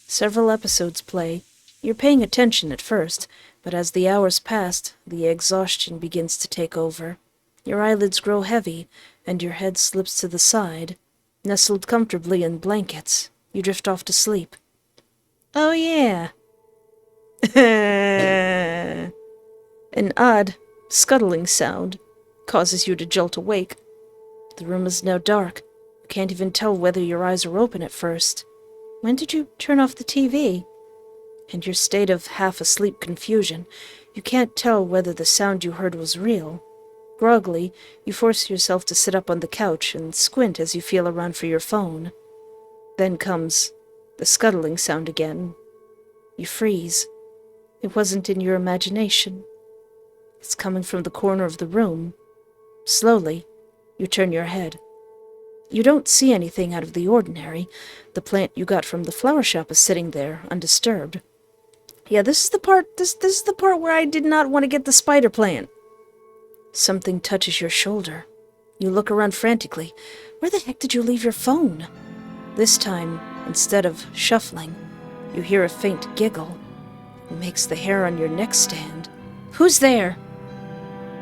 Several episodes play. You're paying attention at first, but as the hours pass, the exhaustion begins to take over. Your eyelids grow heavy, and your head slips to the side. Nestled comfortably in blankets, you drift off to sleep. Oh yeah. An odd, scuttling sound causes you to jolt awake. The room is now dark. You can't even tell whether your eyes are open at first. When did you turn off the TV? In your state of half-asleep confusion, you can't tell whether the sound you heard was real. Groggily, you force yourself to sit up on the couch and squint as you feel around for your phone. Then comes the scuttling sound again. You freeze. It wasn't in your imagination. It's coming from the corner of the room. Slowly, you turn your head. You don't see anything out of the ordinary. The plant you got from the flower shop is sitting there, undisturbed. Yeah, this is the part where I did not want to get the spider plant. Something touches your shoulder. You look around frantically. Where the heck did you leave your phone? This time, instead of shuffling, you hear a faint giggle. It makes the hair on your neck stand. Who's there?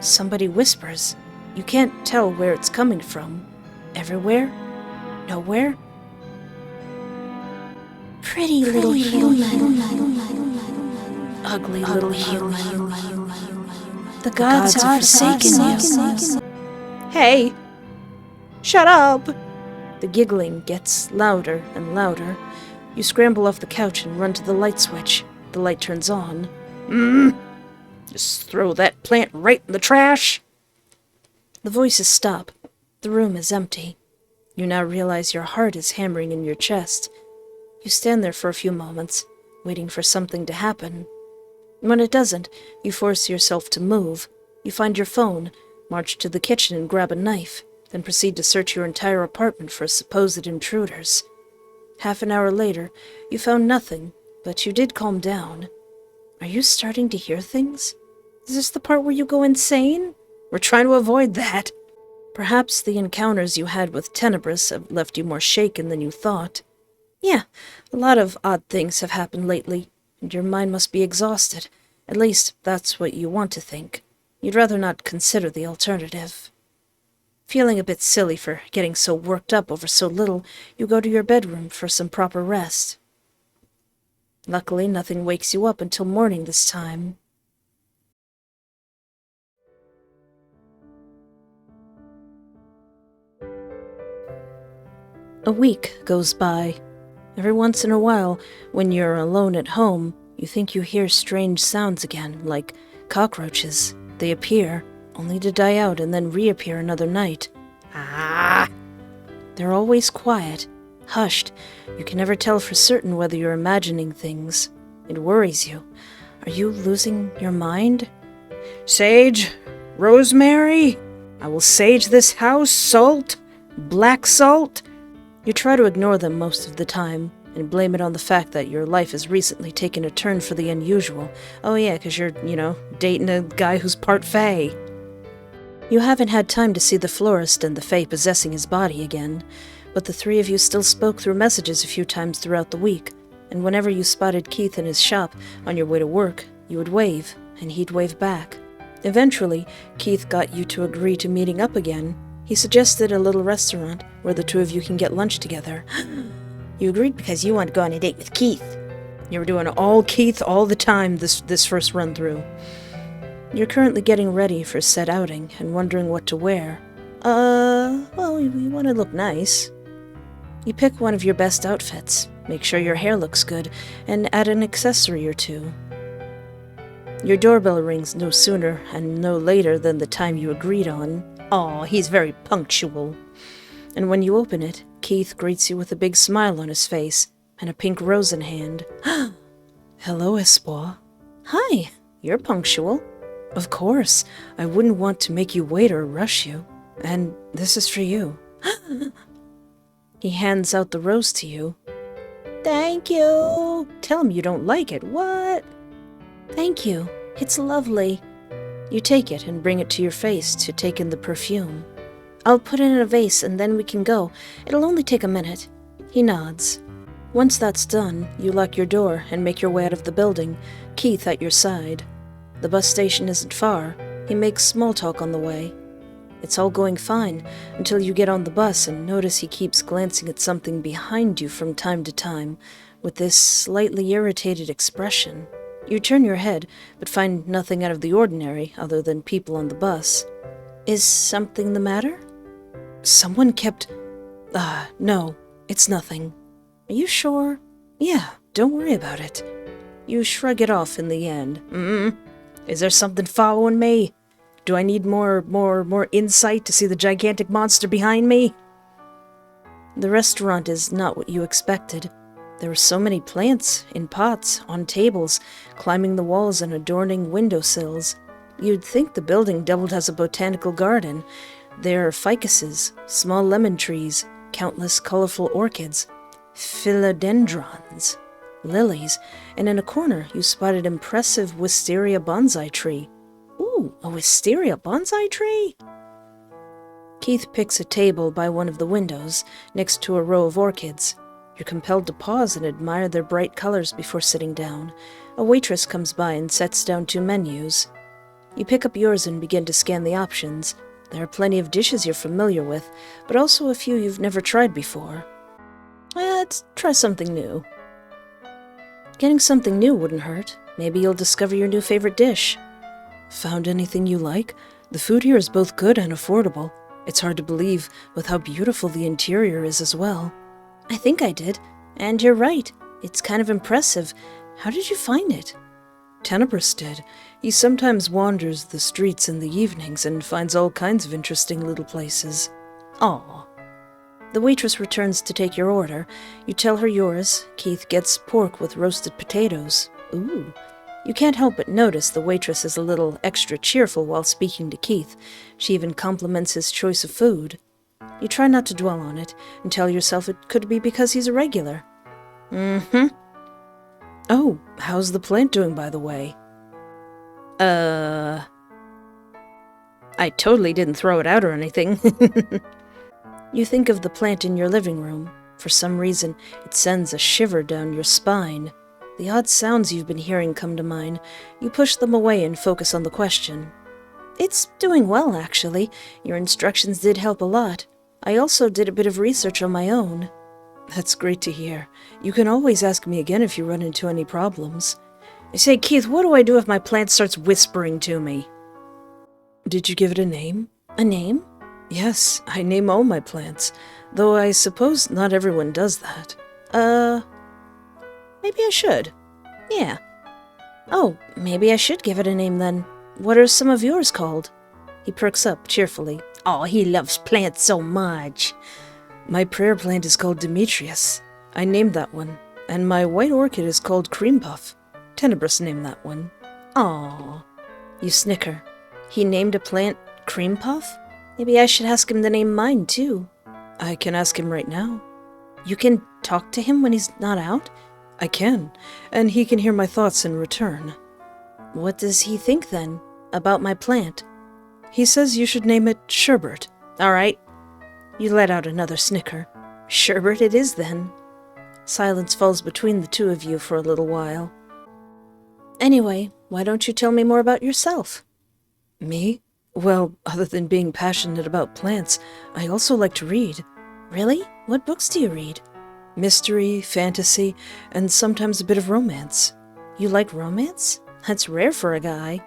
Somebody whispers. You can't tell where it's coming from. Everywhere? Nowhere? Pretty little human. Ugly little human. The gods have forsaken you. Hey! Shut up! The giggling gets louder and louder. You scramble off the couch and run to the light switch. The light turns on. Just throw that plant right in the trash! The voices stop. The room is empty. You now realize your heart is hammering in your chest. You stand there for a few moments, waiting for something to happen. When it doesn't, you force yourself to move. You find your phone, march to the kitchen and grab a knife, then proceed to search your entire apartment for supposed intruders. Half an hour later, you found nothing, but you did calm down. Are you starting to hear things? Is this the part where you go insane? We're trying to avoid that. Perhaps the encounters you had with Tenebris have left you more shaken than you thought. Yeah, a lot of odd things have happened lately, and your mind must be exhausted. At least, that's what you want to think. You'd rather not consider the alternative. Feeling a bit silly for getting so worked up over so little, you go to your bedroom for some proper rest. Luckily, nothing wakes you up until morning this time. A week goes by. Every once in a while, when you're alone at home, you think you hear strange sounds again, like cockroaches. They appear, only to die out and then reappear another night. Ah! They're always quiet, hushed. You can never tell for certain whether you're imagining things. It worries you. Are you losing your mind? Sage, rosemary, I will sage this house, salt, black salt. You try to ignore them most of the time, and blame it on the fact that your life has recently taken a turn for the unusual. Oh yeah, 'cause you're, dating a guy who's part fae. You haven't had time to see the florist and the fae possessing his body again, but the three of you still spoke through messages a few times throughout the week, and whenever you spotted Keith in his shop on your way to work, you would wave, and he'd wave back. Eventually, Keith got you to agree to meeting up again. He suggested a little restaurant where the two of you can get lunch together. You agreed because you want to go on a date with Keith. You were doing all Keith all the time this first run-through. You're currently getting ready for said outing and wondering what to wear. Well, you want to look nice. You pick one of your best outfits, make sure your hair looks good, and add an accessory or two. Your doorbell rings no sooner and no later than the time you agreed on. Aw, he's very punctual. And when you open it, Keith greets you with a big smile on his face and a pink rose in hand. Hello, Espoir. Hi, you're punctual. Of course, I wouldn't want to make you wait or rush you. And this is for you. He hands out the rose to you. Thank you. Tell him you don't like it. What? Thank you. It's lovely. You take it and bring it to your face to take in the perfume. I'll put it in a vase and then we can go. It'll only take a minute. He nods. Once that's done, you lock your door and make your way out of the building, Keith at your side. The bus station isn't far. He makes small talk on the way. It's all going fine until you get on the bus and notice he keeps glancing at something behind you from time to time with this slightly irritated expression. You turn your head, but find nothing out of the ordinary other than people on the bus. Is something the matter? Someone kept... no, it's nothing. Are you sure? Yeah, don't worry about it. You shrug it off in the end. Is there something following me? Do I need more insight to see the gigantic monster behind me? The restaurant is not what you expected. There were so many plants, in pots, on tables, climbing the walls and adorning windowsills. You'd think the building doubled as a botanical garden. There are ficuses, small lemon trees, countless colorful orchids, philodendrons, lilies, and in a corner you spotted impressive wisteria bonsai tree. Ooh, a wisteria bonsai tree? Keith picks a table by one of the windows, next to a row of orchids. You're compelled to pause and admire their bright colors before sitting down. A waitress comes by and sets down 2 menus. You pick up yours and begin to scan the options. There are plenty of dishes you're familiar with, but also a few you've never tried before. Let's try something new. Getting something new wouldn't hurt. Maybe you'll discover your new favorite dish. Found anything you like? The food here is both good and affordable. It's hard to believe with how beautiful the interior is as well. I think I did. And you're right. It's kind of impressive. How did you find it? Tenebris did. He sometimes wanders the streets in the evenings and finds all kinds of interesting little places. Aw. The waitress returns to take your order. You tell her yours. Keith gets pork with roasted potatoes. Ooh. You can't help but notice the waitress is a little extra cheerful while speaking to Keith. She even compliments his choice of food. You try not to dwell on it and tell yourself it could be because he's a regular. Oh, how's the plant doing, by the way? I totally didn't throw it out or anything. You think of the plant in your living room. For some reason, it sends a shiver down your spine. The odd sounds you've been hearing come to mind. You push them away and focus on the question. It's doing well, actually. Your instructions did help a lot. I also did a bit of research on my own. That's great to hear. You can always ask me again if you run into any problems. Say, Keith, what do I do if my plant starts whispering to me? Did you give it a name? A name? Yes, I name all my plants, though I suppose not everyone does that. Maybe I should. Yeah. Oh, maybe I should give it a name then. What are some of yours called? He perks up cheerfully. Oh, he loves plants so much. My prayer plant is called Demetrius. I named that one. And my white orchid is called Cream Puff. Tenebris named that one. Aw. You snicker. He named a plant Cream Puff? Maybe I should ask him to name mine, too. I can ask him right now. You can talk to him when he's not out? I can, and he can hear my thoughts in return. What does he think, then, about my plant? He says you should name it Sherbert. All right. You let out another snicker. Sherbert it is, then. Silence falls between the two of you for a little while. Anyway, why don't you tell me more about yourself? Me? Well, other than being passionate about plants, I also like to read. Really? What books do you read? Mystery, fantasy, and sometimes a bit of romance. You like romance? That's rare for a guy.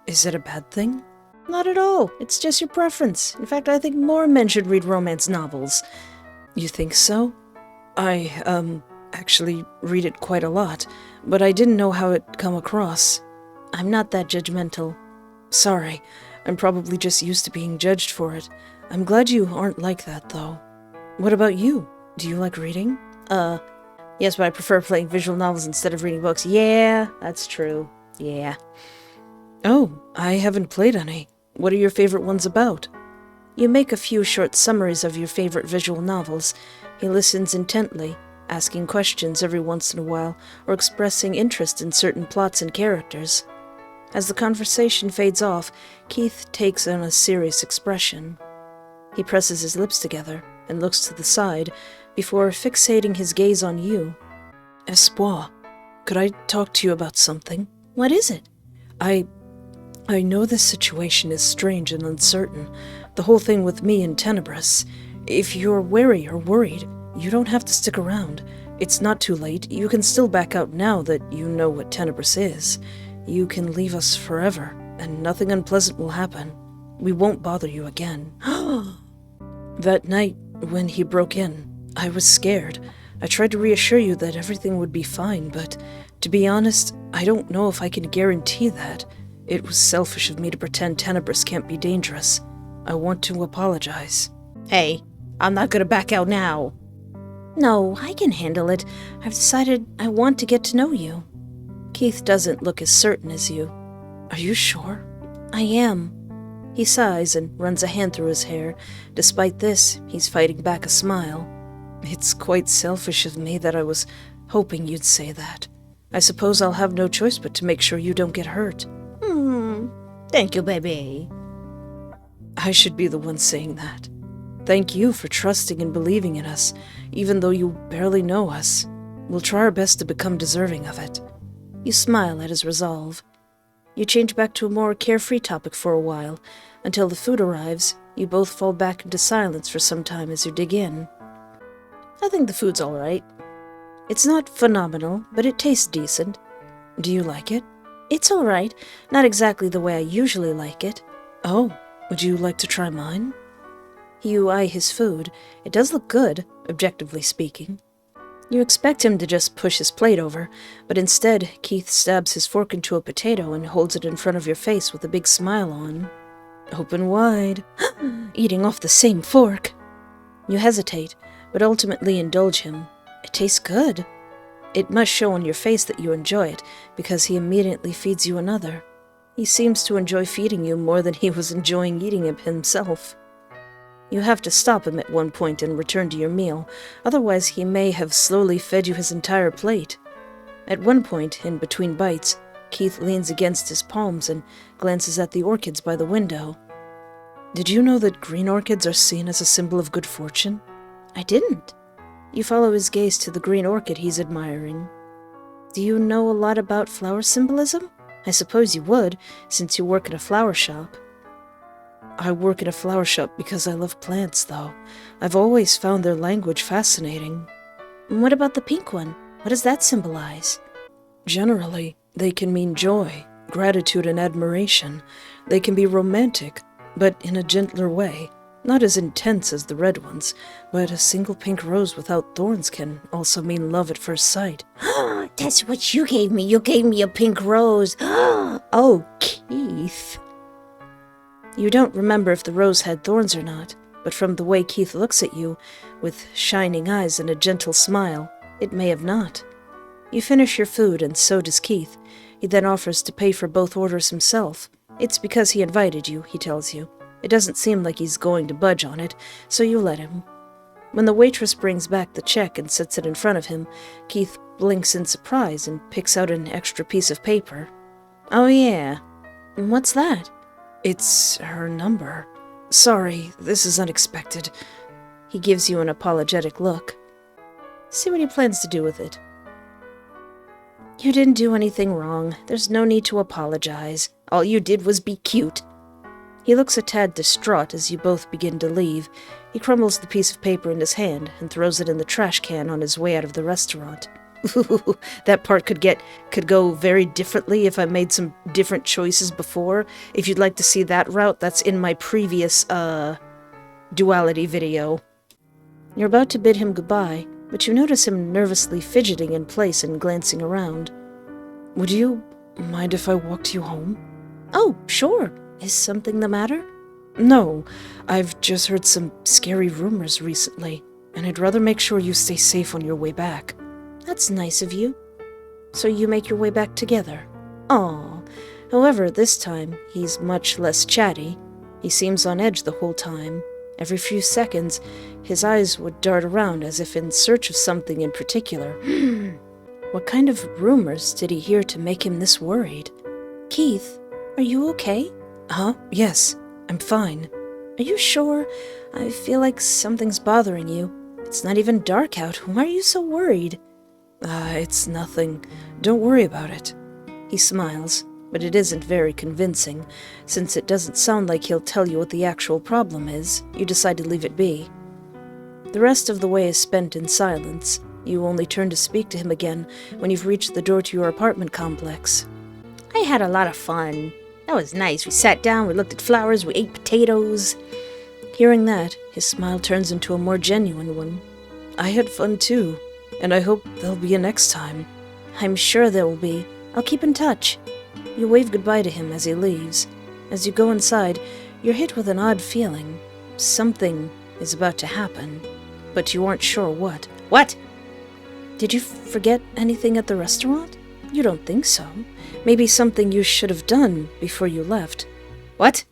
Is it a bad thing? Not at all. It's just your preference. In fact, I think more men should read romance novels. You think so? I, actually read it quite a lot, but I didn't know how it'd come across. I'm not that judgmental. Sorry, I'm probably just used to being judged for it. I'm glad you aren't like that, though. What about you? Do you like reading? Yes, but I prefer playing visual novels instead of reading books. Yeah, that's true. Yeah. Oh, I haven't played any. What are your favorite ones about? You make a few short summaries of your favorite visual novels. He listens intently, asking questions every once in a while, or expressing interest in certain plots and characters. As the conversation fades off, Keith takes on a serious expression. He presses his lips together and looks to the side before fixating his gaze on you. Espoir, could I talk to you about something? What is it? I know this situation is strange and uncertain, the whole thing with me and Tenebris. If you're wary or worried, you don't have to stick around. It's not too late. You can still back out now that you know what Tenebris is. You can leave us forever, and nothing unpleasant will happen. We won't bother you again. That night, when he broke in, I was scared. I tried to reassure you that everything would be fine, but to be honest, I don't know if I can guarantee that. It was selfish of me to pretend Tenebris can't be dangerous. I want to apologize. Hey, I'm not gonna back out now. No, I can handle it. I've decided I want to get to know you. Keith doesn't look as certain as you. Are you sure? I am. He sighs and runs a hand through his hair. Despite this, he's fighting back a smile. It's quite selfish of me that I was hoping you'd say that. I suppose I'll have no choice but to make sure you don't get hurt. Thank you, baby. I should be the one saying that. Thank you for trusting and believing in us, even though you barely know us. We'll try our best to become deserving of it. You smile at his resolve. You change back to a more carefree topic for a while. Until the food arrives, you both fall back into silence for some time as you dig in. I think the food's all right. It's not phenomenal, but it tastes decent. Do you like it? It's all right. Not exactly the way I usually like it. Oh, would you like to try mine? You eye his food. It does look good, objectively speaking. You expect him to just push his plate over, but instead, Keith stabs his fork into a potato and holds it in front of your face with a big smile on. Open wide. Eating off the same fork. You hesitate, but ultimately indulge him. It tastes good. It must show on your face that you enjoy it, because he immediately feeds you another. He seems to enjoy feeding you more than he was enjoying eating it himself. You have to stop him at one point and return to your meal, otherwise he may have slowly fed you his entire plate. At one point, in between bites, Keith leans against his palms and glances at the orchids by the window. Did you know that green orchids are seen as a symbol of good fortune? I didn't. You follow his gaze to the green orchid he's admiring. Do you know a lot about flower symbolism? I suppose you would, since you work at a flower shop. I work at a flower shop because I love plants, though. I've always found their language fascinating. What about the pink one? What does that symbolize? Generally, they can mean joy, gratitude, and admiration. They can be romantic, but in a gentler way. Not as intense as the red ones, but a single pink rose without thorns can also mean love at first sight. That's what you gave me. You gave me a pink rose. Oh, Keith. You don't remember if the rose had thorns or not, but from the way Keith looks at you, with shining eyes and a gentle smile, it may have not. You finish your food, and so does Keith. He then offers to pay for both orders himself. It's because he invited you, he tells you. It doesn't seem like he's going to budge on it, so you let him. When the waitress brings back the check and sets it in front of him, Keith blinks in surprise and picks out an extra piece of paper. Oh yeah. What's that? It's her number. Sorry, this is unexpected. He gives you an apologetic look. See what he plans to do with it. You didn't do anything wrong. There's no need to apologize. All you did was be cute. He looks a tad distraught as you both begin to leave. He crumbles the piece of paper in his hand and throws it in the trash can on his way out of the restaurant. Ooh, that part could go very differently if I made some different choices before. If you'd like to see that route, that's in my previous, Duality video. You're about to bid him goodbye, but you notice him nervously fidgeting in place and glancing around. Would you mind if I walked you home? Oh, sure. Is something the matter? No, I've just heard some scary rumors recently, and I'd rather make sure you stay safe on your way back. That's nice of you. So you make your way back together? Aw. However, this time, he's much less chatty. He seems on edge the whole time. Every few seconds, his eyes would dart around as if in search of something in particular. What kind of rumors did he hear to make him this worried? Keith, are you okay? Huh? Yes, I'm fine. Are you sure? I feel like something's bothering you. It's not even dark out. Why are you so worried? It's nothing. Don't worry about it. He smiles, but it isn't very convincing. Since it doesn't sound like he'll tell you what the actual problem is, you decide to leave it be. The rest of the way is spent in silence. You only turn to speak to him again when you've reached the door to your apartment complex. I had a lot of fun. That was nice. We sat down, we looked at flowers, we ate potatoes. Hearing that, his smile turns into a more genuine one. I had fun too, and I hope there'll be a next time. I'm sure there will be. I'll keep in touch. You wave goodbye to him as he leaves. As you go inside, you're hit with an odd feeling. Something is about to happen, but you aren't sure what. What? Did you forget anything at the restaurant? You don't think so. Maybe something you should have done before you left. What?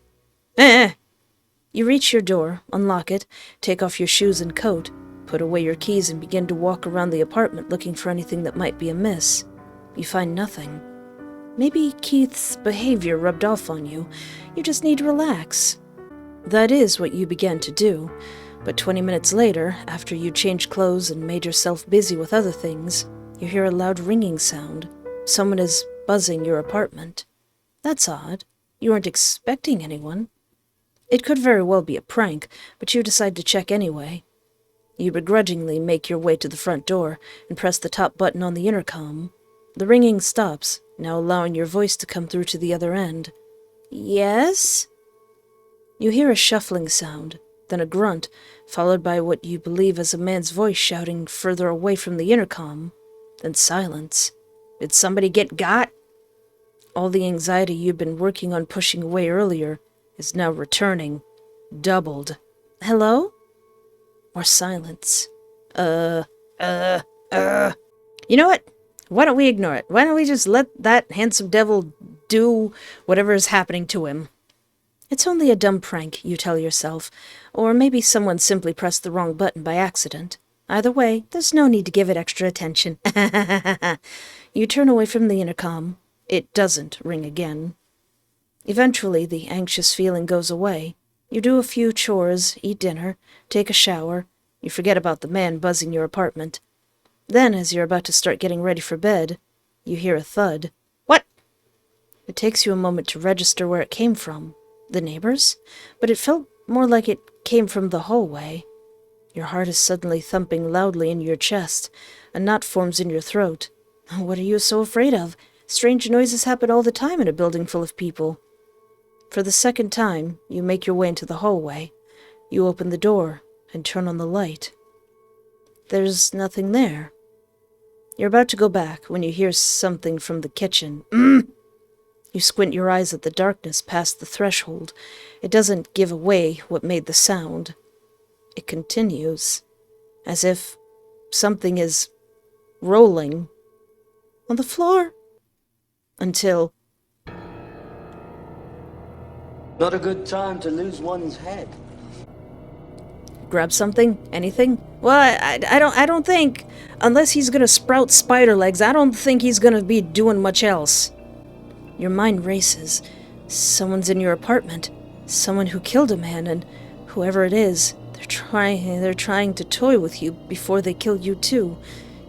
You reach your door, unlock it, take off your shoes and coat, put away your keys and begin to walk around the apartment looking for anything that might be amiss. You find nothing. Maybe Keith's behavior rubbed off on you. You just need to relax. That is what you began to do, but 20 minutes later, after you changed clothes and made yourself busy with other things, you hear a loud ringing sound. Someone is buzzing your apartment. That's odd. You aren't expecting anyone. It could very well be a prank, but you decide to check anyway. You begrudgingly make your way to the front door and press the top button on the intercom. The ringing stops, now allowing your voice to come through to the other end. Yes? You hear a shuffling sound, then a grunt, followed by what you believe is a man's voice shouting further away from the intercom, then silence. Did somebody get got? All the anxiety you'd been working on pushing away earlier is now returning, doubled. Hello? Or silence. You know what? Why don't we ignore it? Why don't we just let that handsome devil do whatever is happening to him? It's only a dumb prank, you tell yourself, or maybe someone simply pressed the wrong button by accident. Either way, there's no need to give it extra attention. You turn away from the intercom. It doesn't ring again. Eventually, the anxious feeling goes away. You do a few chores, eat dinner, take a shower. You forget about the man buzzing your apartment. Then, as you're about to start getting ready for bed, you hear a thud. What? It takes you a moment to register where it came from. The neighbors? But it felt more like it came from the hallway. Your heart is suddenly thumping loudly in your chest. A knot forms in your throat. What are you so afraid of? Strange noises happen all the time in a building full of people. For the second time, you make your way into the hallway. You open the door and turn on the light. There's nothing there. You're about to go back when you hear something from the kitchen. You squint your eyes at the darkness past the threshold. It doesn't give away what made the sound. It continues, as if something is rolling on the floor. Until... Not a good time to lose one's head. Grab something? Anything? Well, I don't think... Unless he's gonna sprout spider legs, I don't think he's gonna be doing much else. Your mind races. Someone's in your apartment. Someone who killed a man, and whoever it is, they're trying to toy with you before they kill you too.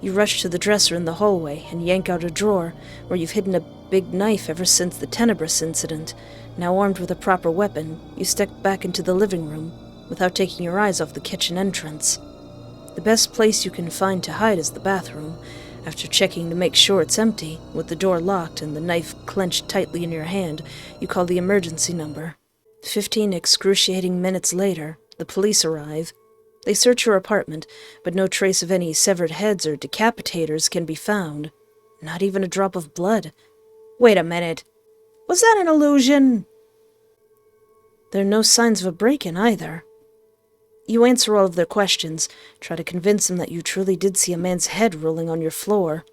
You rush to the dresser in the hallway and yank out a drawer where you've hidden a big knife ever since the Tenebris incident. Now armed with a proper weapon, you step back into the living room without taking your eyes off the kitchen entrance. The best place you can find to hide is the bathroom. After checking to make sure it's empty, with the door locked and the knife clenched tightly in your hand, you call the emergency number. 15 excruciating minutes later, the police arrive. They search your apartment, but no trace of any severed heads or decapitators can be found. Not even a drop of blood. Wait a minute. Was that an illusion? There are no signs of a break-in either. You answer all of their questions, try to convince them that you truly did see a man's head rolling on your floor.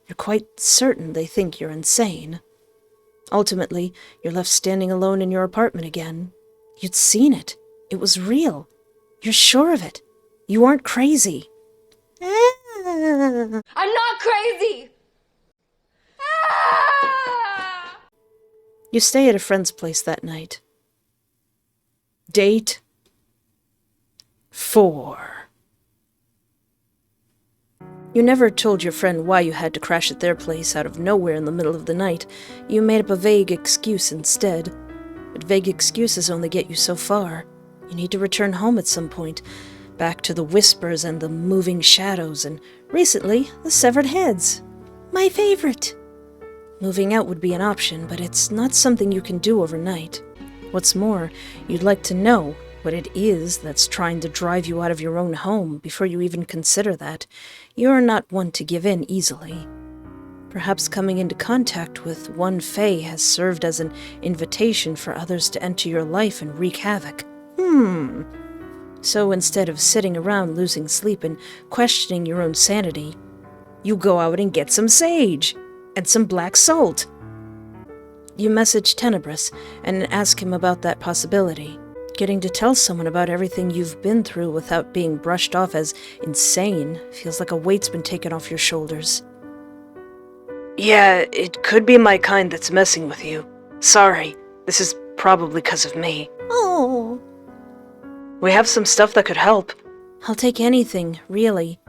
You're quite certain they think you're insane. Ultimately, you're left standing alone in your apartment again. You'd seen it. It was real. You're sure of it. You aren't crazy. I'm not crazy! You stay at a friend's place that night. Date 4. You never told your friend why you had to crash at their place out of nowhere in the middle of the night. You made up a vague excuse instead. But vague excuses only get you so far. You need to return home at some point, back to the whispers and the moving shadows, and recently, the severed heads. My favorite. Moving out would be an option, but it's not something you can do overnight. What's more, you'd like to know what it is that's trying to drive you out of your own home before you even consider that. You're not one to give in easily. Perhaps coming into contact with one fae has served as an invitation for others to enter your life and wreak havoc. So instead of sitting around losing sleep and questioning your own sanity, you go out and get some sage and some black salt. You message Tenebris and ask him about that possibility. Getting to tell someone about everything you've been through without being brushed off as insane feels like a weight's been taken off your shoulders. Yeah, it could be my kind that's messing with you. Sorry, this is probably because of me. Oh. We have some stuff that could help. I'll take anything, really.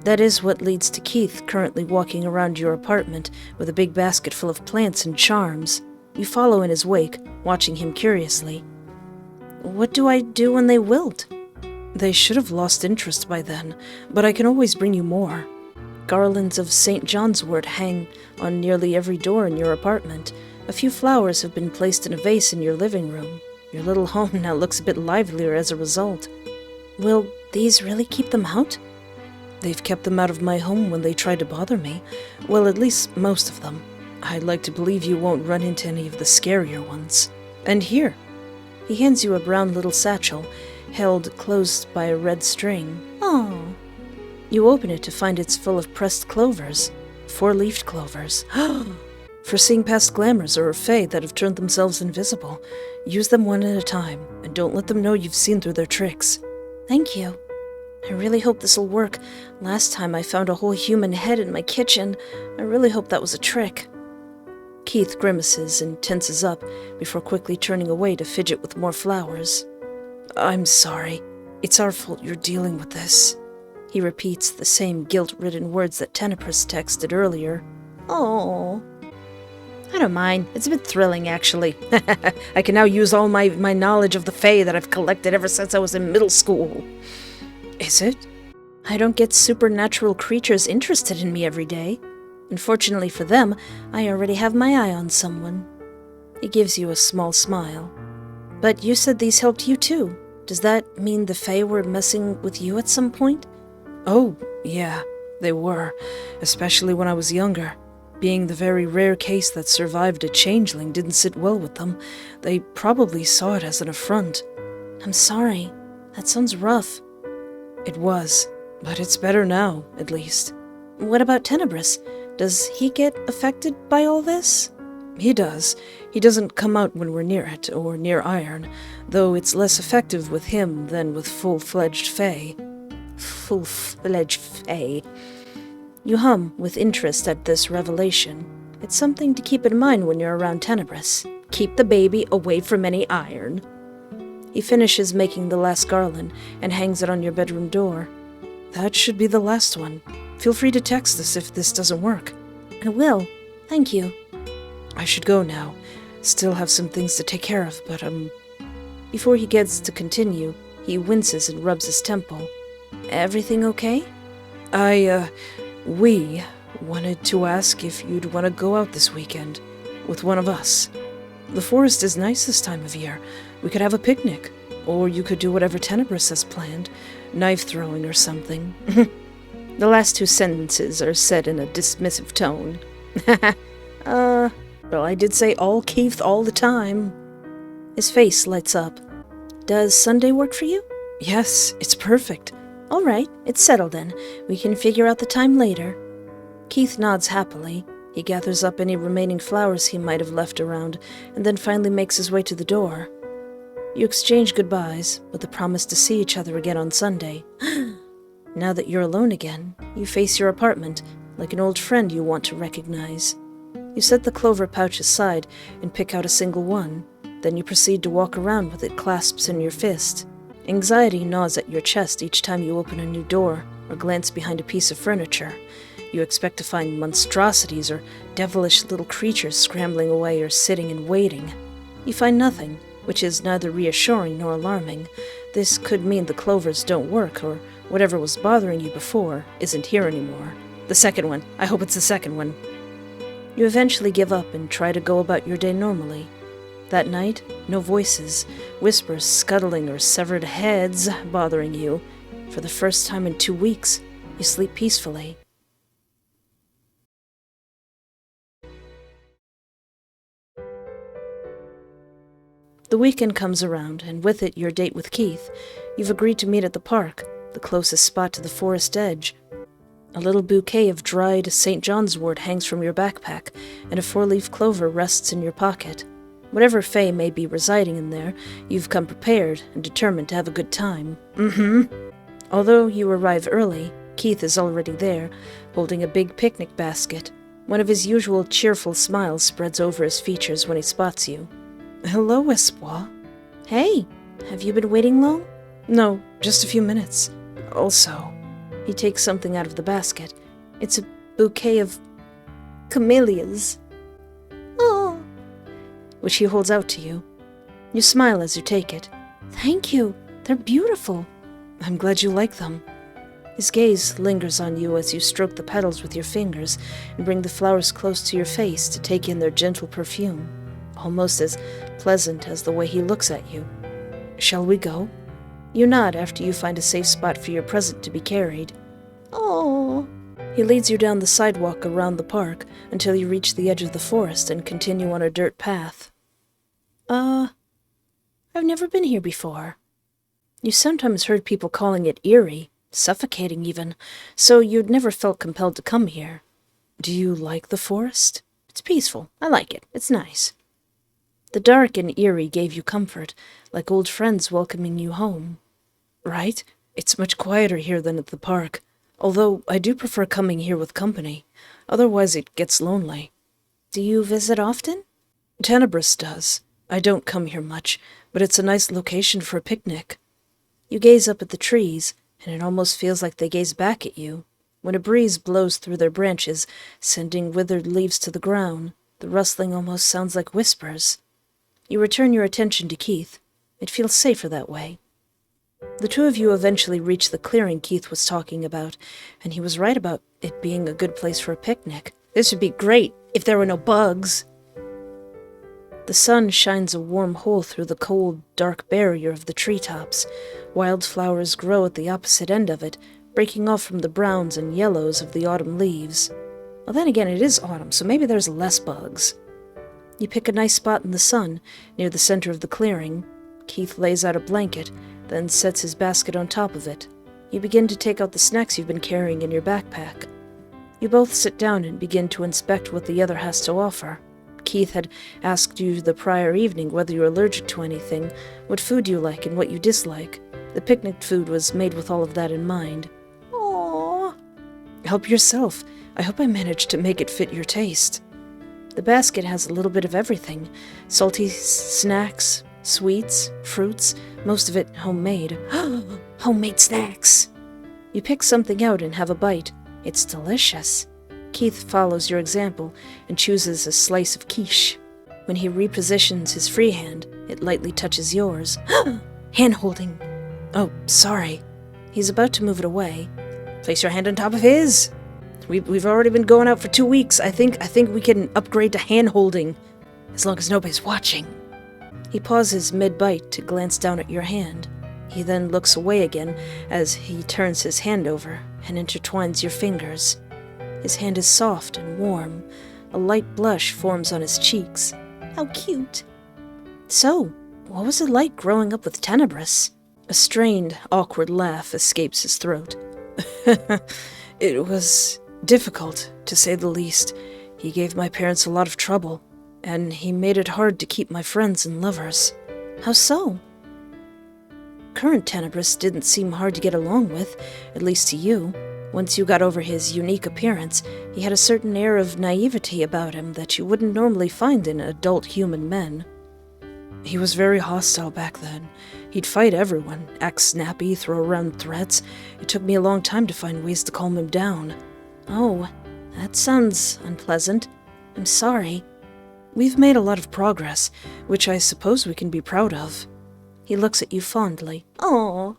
That is what leads to Keith currently walking around your apartment with a big basket full of plants and charms. You follow in his wake, watching him curiously. What do I do when they wilt? They should have lost interest by then, but I can always bring you more. Garlands of St. John's wort hang on nearly every door in your apartment. A few flowers have been placed in a vase in your living room. Your little home now looks a bit livelier as a result. Will these really keep them out? They've kept them out of my home when they tried to bother me. Well, at least most of them. I'd like to believe you won't run into any of the scarier ones. And here. He hands you a brown little satchel, held closed by a red string. Oh. You open it to find it's full of pressed clovers. 4-leafed clovers. For seeing past glamours or fae that have turned themselves invisible. Use them one at a time, and don't let them know you've seen through their tricks. Thank you. I really hope this'll work. Last time I found a whole human head in my kitchen. I really hope that was a trick. Keith grimaces and tenses up before quickly turning away to fidget with more flowers. I'm sorry. It's our fault you're dealing with this. He repeats the same guilt-ridden words that Tenebris texted earlier. Oh. I don't mind. It's a bit thrilling, actually. I can now use all my knowledge of the Fae that I've collected ever since I was in middle school. Is it? I don't get supernatural creatures interested in me every day. Unfortunately for them, I already have my eye on someone. He gives you a small smile. But you said these helped you too. Does that mean the Fae were messing with you at some point? Oh, yeah, they were. Especially when I was younger. Being the very rare case that survived a changeling didn't sit well with them. They probably saw it as an affront. I'm sorry. That sounds rough. It was, but it's better now, at least. What about Tenebris? Does he get affected by all this? He does. He doesn't come out when we're near it, or near iron, though it's less effective with him than with full-fledged Fae. Full-fledged Fae. You hum with interest at this revelation. It's something to keep in mind when you're around Tenebris. Keep the baby away from any iron. He finishes making the last garland and hangs it on your bedroom door. That should be the last one. Feel free to text us if this doesn't work. I will. Thank you. I should go now. Still have some things to take care of, but Before he gets to continue, he winces and rubs his temple. Everything okay? We wanted to ask if you'd want to go out this weekend with one of us. The forest is nice this time of year. We could have a picnic, or you could do whatever Tenebris has planned, knife throwing or something. The last two sentences are said in a dismissive tone. Well, I did say all Keith all the time. His face lights up. Does Sunday work for you? Yes, it's perfect. All right, it's settled then. We can figure out the time later. Keith nods happily. He gathers up any remaining flowers he might have left around, and then finally makes his way to the door. You exchange goodbyes, with the promise to see each other again on Sunday. Now that you're alone again, you face your apartment, like an old friend you want to recognize. You set the clover pouch aside and pick out a single one. Then you proceed to walk around with it clasped in your fist. Anxiety gnaws at your chest each time you open a new door or glance behind a piece of furniture. You expect to find monstrosities or devilish little creatures scrambling away or sitting and waiting. You find nothing, which is neither reassuring nor alarming. This could mean the clovers don't work, or whatever was bothering you before isn't here anymore. The second one. I hope it's the second one. You eventually give up and try to go about your day normally. That night, no voices, whispers scuttling or severed heads bothering you. For the first time in 2 weeks, you sleep peacefully. The weekend comes around, and with it your date with Keith. You've agreed to meet at the park, the closest spot to the forest edge. A little bouquet of dried St. John's wort hangs from your backpack, and a 4-leaf clover rests in your pocket. Whatever Fae may be residing in there, you've come prepared and determined to have a good time. Although you arrive early, Keith is already there, holding a big picnic basket. One of his usual cheerful smiles spreads over his features when he spots you. Hello, Espoir. Hey, have you been waiting long? No, just a few minutes. Also, he takes something out of the basket. It's a bouquet of camellias. Oh, which he holds out to you. You smile as you take it. Thank you. They're beautiful. I'm glad you like them. His gaze lingers on you as you stroke the petals with your fingers and bring the flowers close to your face to take in their gentle perfume, almost as pleasant as the way he looks at you. Shall we go? You nod after you find a safe spot for your present to be carried. Oh. He leads you down the sidewalk around the park until you reach the edge of the forest and continue on a dirt path. I've never been here before. You sometimes heard people calling it eerie, suffocating even, so you'd never felt compelled to come here. Do you like the forest? It's peaceful. I like it. It's nice. The dark and eerie gave you comfort, like old friends welcoming you home. Right? It's much quieter here than at the park, although I do prefer coming here with company. Otherwise it gets lonely. Do you visit often? Tenebris does. I don't come here much, but it's a nice location for a picnic. You gaze up at the trees, and it almost feels like they gaze back at you. When a breeze blows through their branches, sending withered leaves to the ground, the rustling almost sounds like whispers. You return your attention to Keith. It feels safer that way. The two of you eventually reach the clearing Keith was talking about, and he was right about it being a good place for a picnic. This would be great if there were no bugs. The sun shines a warm hole through the cold, dark barrier of the treetops. Wildflowers grow at the opposite end of it, breaking off from the browns and yellows of the autumn leaves. Well, then again, it is autumn, so maybe there's less bugs. You pick a nice spot in the sun, near the center of the clearing. Keith lays out a blanket, then sets his basket on top of it. You begin to take out the snacks you've been carrying in your backpack. You both sit down and begin to inspect what the other has to offer. Keith had asked you the prior evening whether you're allergic to anything, what food you like and what you dislike. The picnic food was made with all of that in mind. Aww. Help yourself. I hope I managed to make it fit your taste. The basket has a little bit of everything. Salty snacks, sweets, fruits, most of it homemade. Homemade snacks! You pick something out and have a bite. It's delicious. Keith follows your example and chooses a slice of quiche. When he repositions his free hand, it lightly touches yours. Hand-holding. Oh, sorry. He's about to move it away. Place your hand on top of his. We've already been going out for 2 weeks. I think we can upgrade to hand-holding, as long as nobody's watching. He pauses mid-bite to glance down at your hand. He then looks away again as he turns his hand over and intertwines your fingers. His hand is soft and warm. A light blush forms on his cheeks. How cute. So, what was it like growing up with Tenebris? A strained, awkward laugh escapes his throat. It was difficult, to say the least. He gave my parents a lot of trouble, and he made it hard to keep my friends and lovers. How so? Current Tenebris didn't seem hard to get along with, at least to you. Once you got over his unique appearance, he had a certain air of naivety about him that you wouldn't normally find in adult human men. He was very hostile back then. He'd fight everyone, act snappy, throw around threats. It took me a long time to find ways to calm him down. Oh, that sounds unpleasant. I'm sorry. We've made a lot of progress, which I suppose we can be proud of. He looks at you fondly. Aww.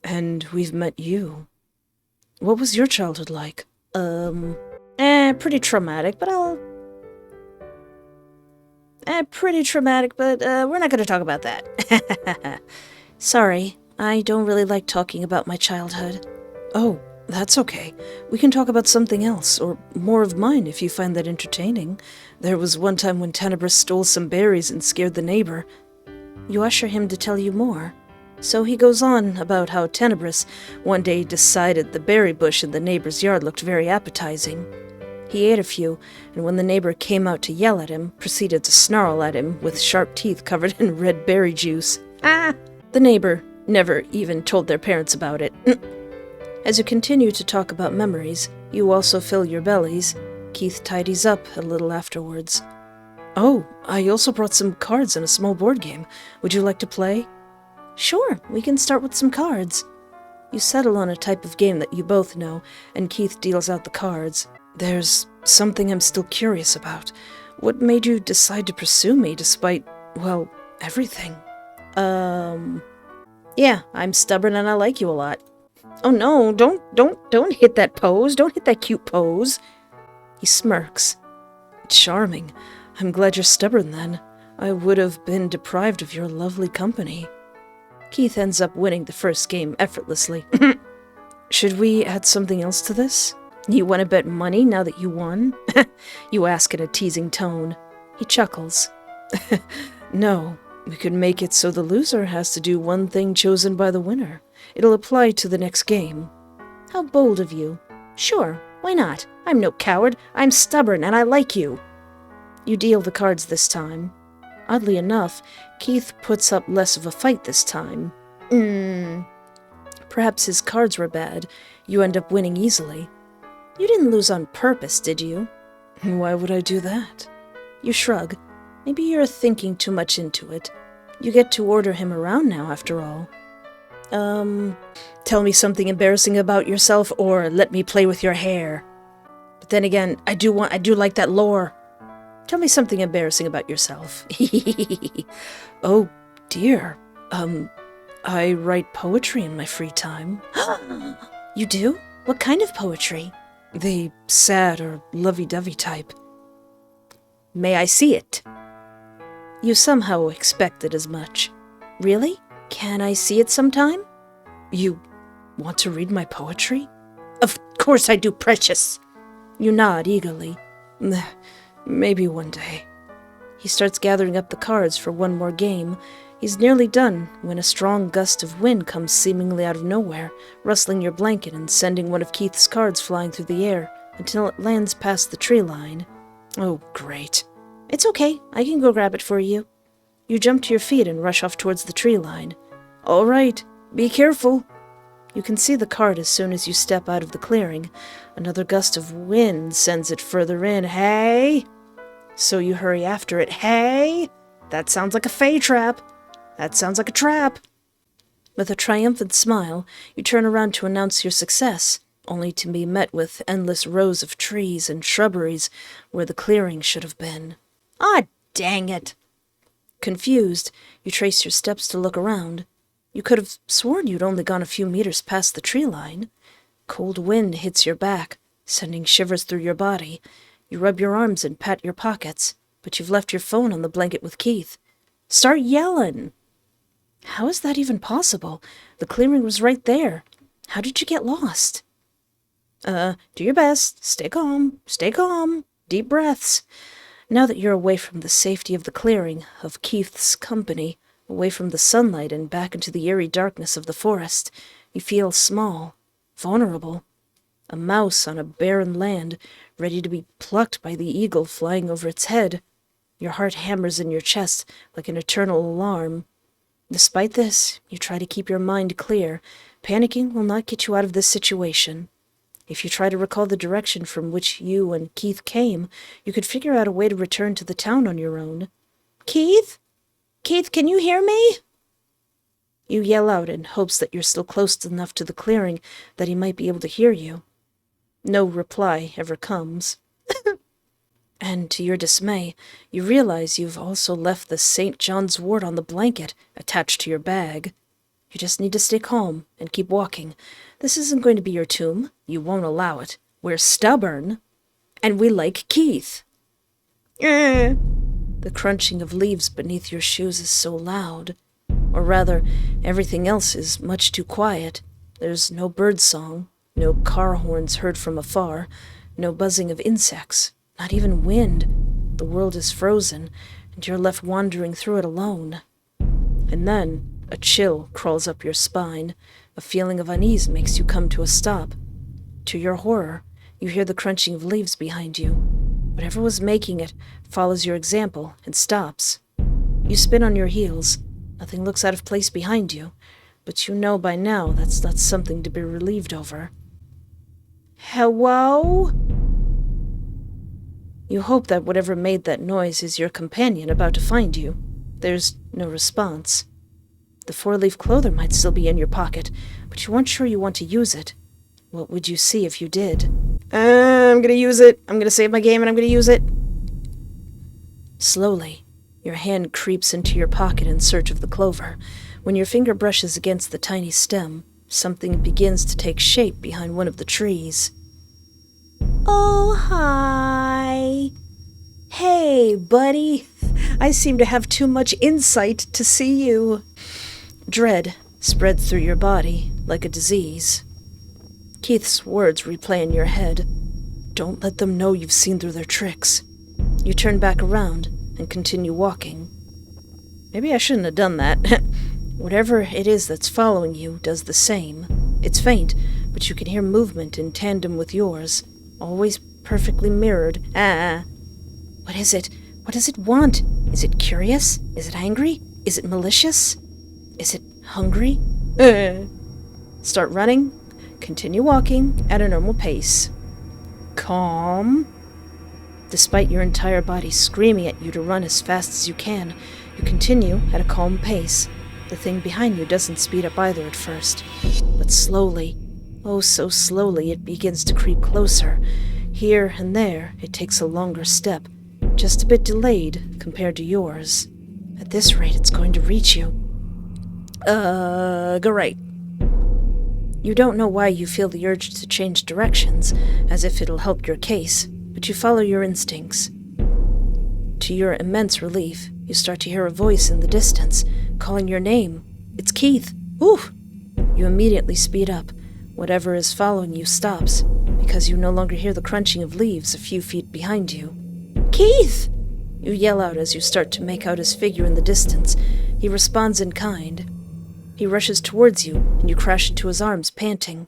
And we've met you. What was your childhood like? Pretty traumatic, but we're not going to talk about that. Sorry, I don't really like talking about my childhood. Oh, that's okay. We can talk about something else, or more of mine if you find that entertaining. There was one time when Tenebris stole some berries and scared the neighbor. You usher him to tell you more. So he goes on about how Tenebris one day decided the berry bush in the neighbor's yard looked very appetizing. He ate a few, and when the neighbor came out to yell at him, proceeded to snarl at him with sharp teeth covered in red berry juice. The neighbor never even told their parents about it. As you continue to talk about memories, you also fill your bellies. Keith tidies up a little afterwards. Oh, I also brought some cards and a small board game. Would you like to play? Sure, we can start with some cards. You settle on a type of game that you both know, and Keith deals out the cards. There's something I'm still curious about. What made you decide to pursue me despite, well, everything? Yeah, I'm stubborn and I like you a lot. Oh no, don't hit that pose. Don't hit that cute pose. He smirks. Charming. I'm glad you're stubborn then. I would have been deprived of your lovely company. Keith ends up winning the first game effortlessly. Should we add something else to this? You want to bet money now that you won? You ask in a teasing tone. He chuckles. No, we could make it so the loser has to do one thing chosen by the winner. It'll apply to the next game. How bold of you. Sure, why not? I'm no coward. I'm stubborn and I like you. You deal the cards this time. Oddly enough, Keith puts up less of a fight this time. Perhaps his cards were bad. You end up winning easily. You didn't lose on purpose, did you? Why would I do that? You shrug. Maybe you're thinking too much into it. You get to order him around now, after all. Tell me something embarrassing about yourself, or let me play with your hair. But then again, I do like that lore. Tell me something embarrassing about yourself. Oh, dear. I write poetry in my free time. You do? What kind of poetry? The sad or lovey-dovey type. May I see it? You somehow expected as much. Really? Can I see it sometime? You want to read my poetry? Of course I do, precious. You nod eagerly. Maybe one day. He starts gathering up the cards for one more game. He's nearly done when a strong gust of wind comes seemingly out of nowhere, rustling your blanket and sending one of Keith's cards flying through the air until it lands past the tree line. Oh, great. It's okay. I can go grab it for you. You jump to your feet and rush off towards the tree line. All right. Be careful. You can see the card as soon as you step out of the clearing. Another gust of wind sends it further in. Hey! So you hurry after it. Hey! That sounds like a fey trap. That sounds like a trap. With a triumphant smile, you turn around to announce your success, only to be met with endless rows of trees and shrubberies where the clearing should have been. Ah, dang it! Confused, you trace your steps to look around. You could have sworn you'd only gone a few meters past the tree line. Cold wind hits your back, sending shivers through your body. You rub your arms and pat your pockets, but you've left your phone on the blanket with Keith. Start yelling! How is that even possible? The clearing was right there. How did you get lost? Do your best. Stay calm. Stay calm. Deep breaths. Now that you're away from the safety of the clearing, of Keith's company, away from the sunlight and back into the eerie darkness of the forest, you feel small, vulnerable. A mouse on a barren land, ready to be plucked by the eagle flying over its head. Your heart hammers in your chest like an eternal alarm. Despite this, you try to keep your mind clear. Panicking will not get you out of this situation. If you try to recall the direction from which you and Keith came, you could figure out a way to return to the town on your own. Keith? Keith, can you hear me? You yell out in hopes that you're still close enough to the clearing that he might be able to hear you. No reply ever comes. And to your dismay, you realize you've also left the St. John's wort on the blanket attached to your bag. You just need to stay calm and keep walking. This isn't going to be your tomb. You won't allow it. We're stubborn. And we like Keith. The crunching of leaves beneath your shoes is so loud. Or rather, everything else is much too quiet. There's no bird song, no car horns heard from afar, no buzzing of insects, not even wind. The world is frozen, and you're left wandering through it alone. And then a chill crawls up your spine. A feeling of unease makes you come to a stop. To your horror, you hear the crunching of leaves behind you. Whatever was making it follows your example and stops. You spin on your heels. Nothing looks out of place behind you, but you know by now that's not something to be relieved over. Hello? You hope that whatever made that noise is your companion about to find you. There's no response. The four-leaf clover might still be in your pocket, but you aren't sure you want to use it. What would you see if you did? I'm gonna use it. I'm gonna save my game and I'm gonna use it. Slowly, your hand creeps into your pocket in search of the clover. When your finger brushes against the tiny stem, something begins to take shape behind one of the trees. Oh, hi. Hey, buddy. I seem to have too much insight to see you. Dread spread through your body like a disease. Keith's words replay in your head. Don't let them know you've seen through their tricks. You turn back around and continue walking. Maybe I shouldn't have done that. Whatever it is that's following you does the same. It's faint, but you can hear movement in tandem with yours, always perfectly mirrored. What is it? What does it want? Is it curious? Is it angry? Is it malicious? Is it hungry? Start running. Continue walking at a normal pace. Calm. Despite your entire body screaming at you to run as fast as you can, you continue at a calm pace. The thing behind you doesn't speed up either at first, but slowly, oh so slowly, it begins to creep closer. Here and there, it takes a longer step, just a bit delayed compared to yours. At this rate, it's going to reach you. Great. You don't know why you feel the urge to change directions, as if it'll help your case, but you follow your instincts. To your immense relief, you start to hear a voice in the distance, calling your name. It's Keith. Ooh! You immediately speed up. Whatever is following you stops, because you no longer hear the crunching of leaves a few feet behind you. Keith! You yell out as you start to make out his figure in the distance. He responds in kind. He rushes towards you, and you crash into his arms, panting.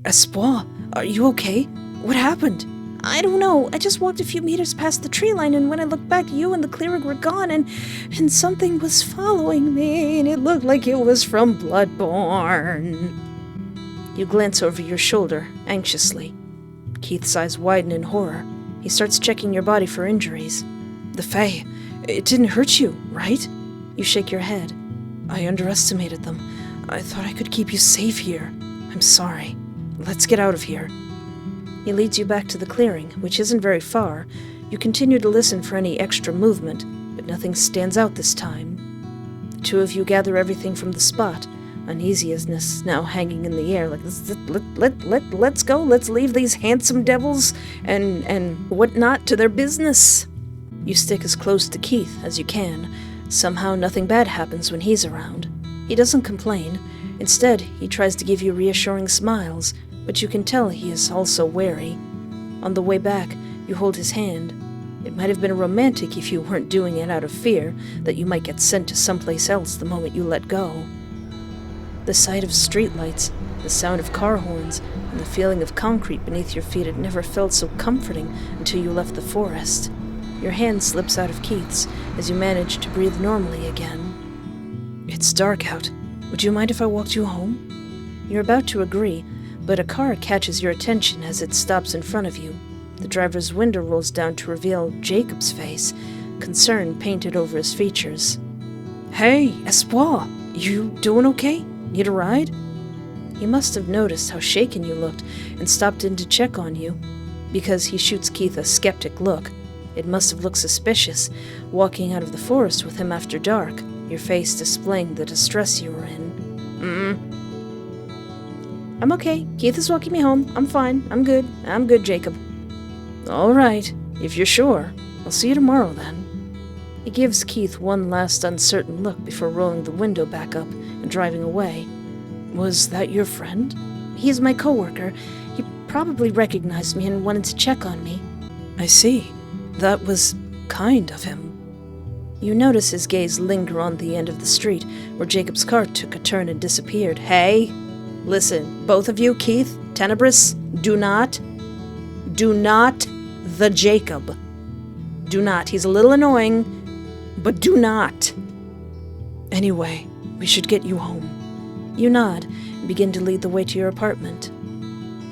Espoir, are you okay? What happened? I don't know. I just walked a few meters past the tree line, and when I looked back, you and the clearing were gone, and something was following me, and it looked like it was from Bloodborne. You glance over your shoulder, anxiously. Keith's eyes widen in horror. He starts checking your body for injuries. The Fae, it didn't hurt you, right? You shake your head. I underestimated them. I thought I could keep you safe here. I'm sorry. Let's get out of here. He leads you back to the clearing, which isn't very far. You continue to listen for any extra movement, but nothing stands out this time. The two of you gather everything from the spot, uneasiness now hanging in the air, like, let's go, let's leave these handsome devils and whatnot to their business. You stick as close to Keith as you can. Somehow nothing bad happens when he's around. He doesn't complain. Instead, he tries to give you reassuring smiles, but you can tell he is also wary. On the way back, you hold his hand. It might have been romantic if you weren't doing it out of fear that you might get sent to someplace else the moment you let go. The sight of streetlights, the sound of car horns, and the feeling of concrete beneath your feet had never felt so comforting until you left the forest. Your hand slips out of Keith's as you manage to breathe normally again. It's dark out. Would you mind if I walked you home? You're about to agree, but a car catches your attention as it stops in front of you. The driver's window rolls down to reveal Jacob's face, concern painted over his features. Hey, Espoir, you doing okay? Need a ride? He must have noticed how shaken you looked and stopped in to check on you. Because he shoots Keith a skeptic look. It must have looked suspicious, walking out of the forest with him after dark, your face displaying the distress you were in. I'm okay. Keith is walking me home. I'm fine. I'm good, Jacob. All right, if you're sure. I'll see you tomorrow, then. He gives Keith one last uncertain look before rolling the window back up and driving away. Was that your friend? He's my coworker. He probably recognized me and wanted to check on me. I see. That was kind of him. You notice his gaze linger on the end of the street, where Jacob's car took a turn and disappeared. Hey, listen, both of you, Keith, Tenebris, do not the Jacob. Do not. He's a little annoying, but do not. Anyway, we should get you home. You nod and begin to lead the way to your apartment.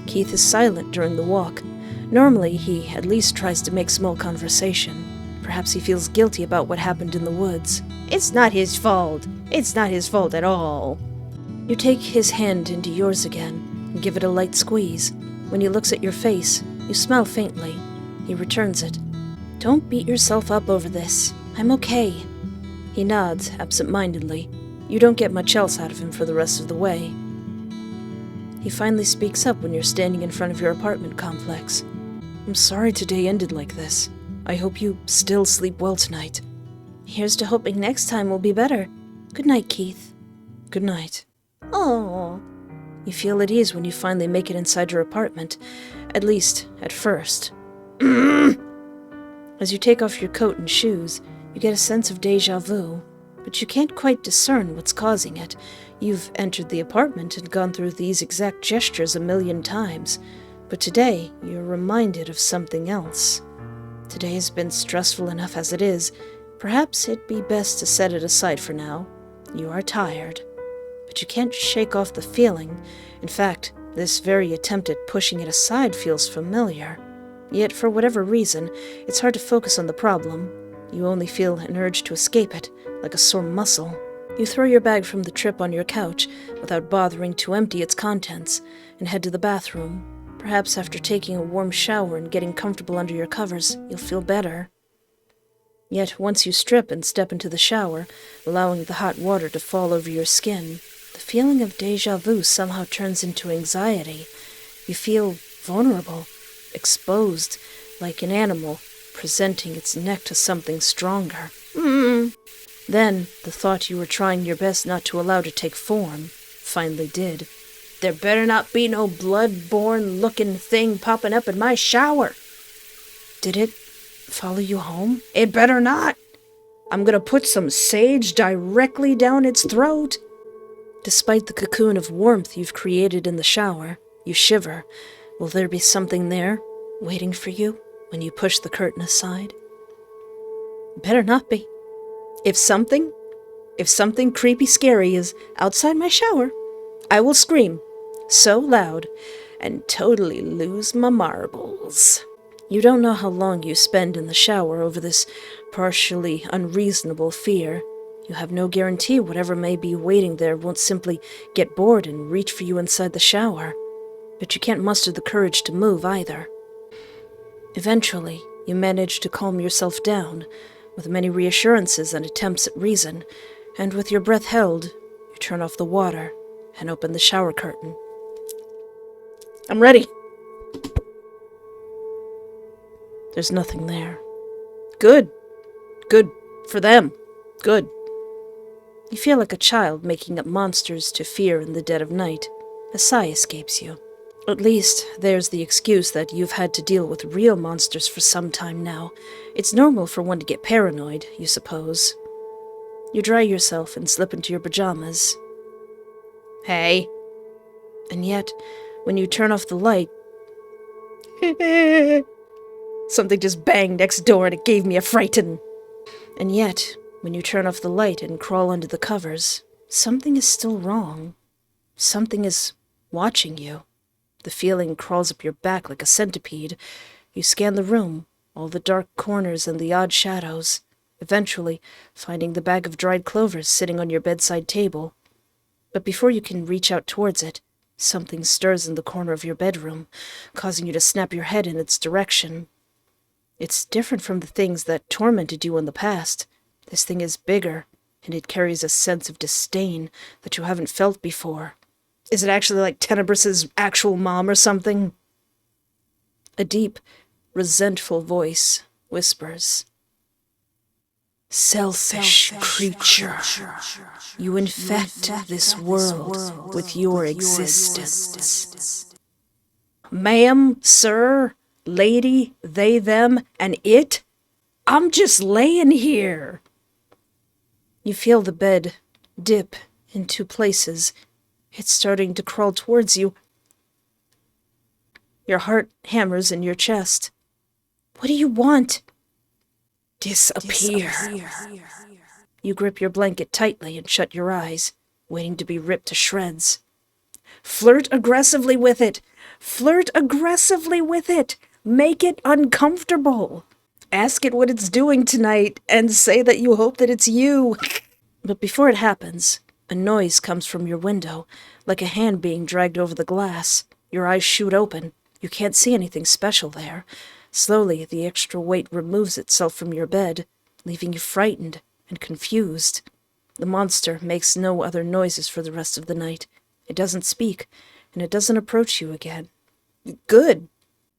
Keith is silent during the walk. Normally, he at least tries to make small conversation. Perhaps he feels guilty about what happened in the woods. It's not his fault. It's not his fault at all. You take his hand into yours again and give it a light squeeze. When he looks at your face, you smile faintly. He returns it. Don't beat yourself up over this. I'm okay. He nods absent-mindedly. You don't get much else out of him for the rest of the way. He finally speaks up when you're standing in front of your apartment complex. I'm sorry today ended like this. I hope you still sleep well tonight. Here's to hoping next time will be better. Good night, Keith. Good night. Oh. You feel at ease when you finally make it inside your apartment. At least, at first. As you take off your coat and shoes, you get a sense of déjà vu, but you can't quite discern what's causing it. You've entered the apartment and gone through these exact gestures a million times, but today you're reminded of something else. Today has been stressful enough as it is. Perhaps it'd be best to set it aside for now. You are tired, but you can't shake off the feeling. In fact, this very attempt at pushing it aside feels familiar. Yet, for whatever reason, it's hard to focus on the problem. You only feel an urge to escape it, like a sore muscle. You throw your bag from the trip on your couch, without bothering to empty its contents, and head to the bathroom. Perhaps after taking a warm shower and getting comfortable under your covers, you'll feel better. Yet, once you strip and step into the shower, allowing the hot water to fall over your skin, the feeling of déjà vu somehow turns into anxiety. You feel vulnerable, exposed, like an animal presenting its neck to something stronger. Then, the thought you were trying your best not to allow to take form finally did. There better not be no blood-borne-looking thing popping up in my shower. Did it follow you home? It better not. I'm gonna put some sage directly down its throat. Despite the cocoon of warmth you've created in the shower, you shiver. Will there be something there, waiting for you, when you push the curtain aside? Better not be. If something creepy scary is outside my shower, I will scream so loud and totally lose my marbles. You don't know how long you spend in the shower over this partially unreasonable fear. You have no guarantee whatever may be waiting there won't simply get bored and reach for you inside the shower. But you can't muster the courage to move either. Eventually, you manage to calm yourself down, with many reassurances and attempts at reason, and with your breath held, you turn off the water and open the shower curtain. I'm ready. There's nothing there. Good. Good for them. Good. You feel like a child making up monsters to fear in the dead of night. A sigh escapes you. At least, there's the excuse that you've had to deal with real monsters for some time now. It's normal for one to get paranoid, you suppose. You dry yourself and slip into your pajamas. Hey. And yet, when you turn off the light... Something just banged next door and it gave me a frighten. And yet, when you turn off the light and crawl under the covers, something is still wrong. Something is watching you. The feeling crawls up your back like a centipede. You scan the room, all the dark corners and the odd shadows, eventually finding the bag of dried clovers sitting on your bedside table. But before you can reach out towards it, something stirs in the corner of your bedroom, causing you to snap your head in its direction. It's different from the things that tormented you in the past. This thing is bigger, and it carries a sense of disdain that you haven't felt before. Is it actually like Tenebris's actual mom or something? A deep, resentful voice whispers, "Selfish creature, you infect this world with your existence." Ma'am, sir, lady, they, them, and it? I'm just laying here. You feel the bed dip in two places. It's starting to crawl towards you. Your heart hammers in your chest. What do you want? Disappear. You grip your blanket tightly and shut your eyes, waiting to be ripped to shreds. Flirt aggressively with it. Flirt aggressively with it. Make it uncomfortable. Ask it what it's doing tonight and say that you hope that it's you. But before it happens, a noise comes from your window, like a hand being dragged over the glass. Your eyes shoot open. You can't see anything special there. Slowly, the extra weight removes itself from your bed, leaving you frightened and confused. The monster makes no other noises for the rest of the night. It doesn't speak, and it doesn't approach you again. Good.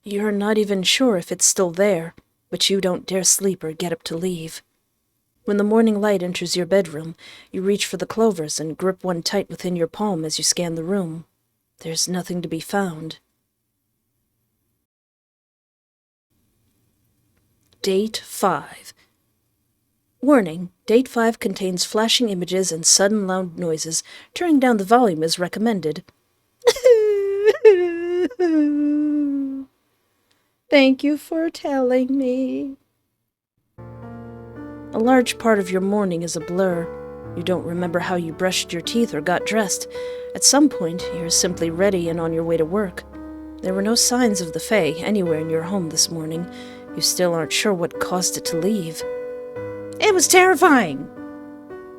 You're not even sure if it's still there, but you don't dare sleep or get up to leave. When the morning light enters your bedroom, you reach for the clovers and grip one tight within your palm as you scan the room. There's nothing to be found. Date 5. Warning, Date 5 contains flashing images and sudden loud noises. Turning down the volume is recommended. Thank you for telling me. A large part of your morning is a blur. You don't remember how you brushed your teeth or got dressed. At some point, you're simply ready and on your way to work. There were no signs of the Fae anywhere in your home this morning. You still aren't sure what caused it to leave. It was terrifying!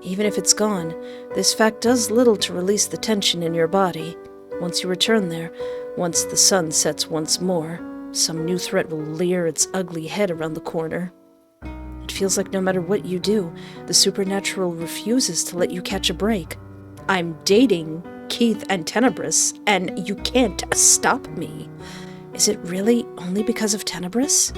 Even if it's gone, this fact does little to release the tension in your body. Once you return there, once the sun sets once more, some new threat will leer its ugly head around the corner. It feels like no matter what you do, the supernatural refuses to let you catch a break. I'm dating Keith and Tenebris, and you can't stop me. Is it really only because of Tenebris?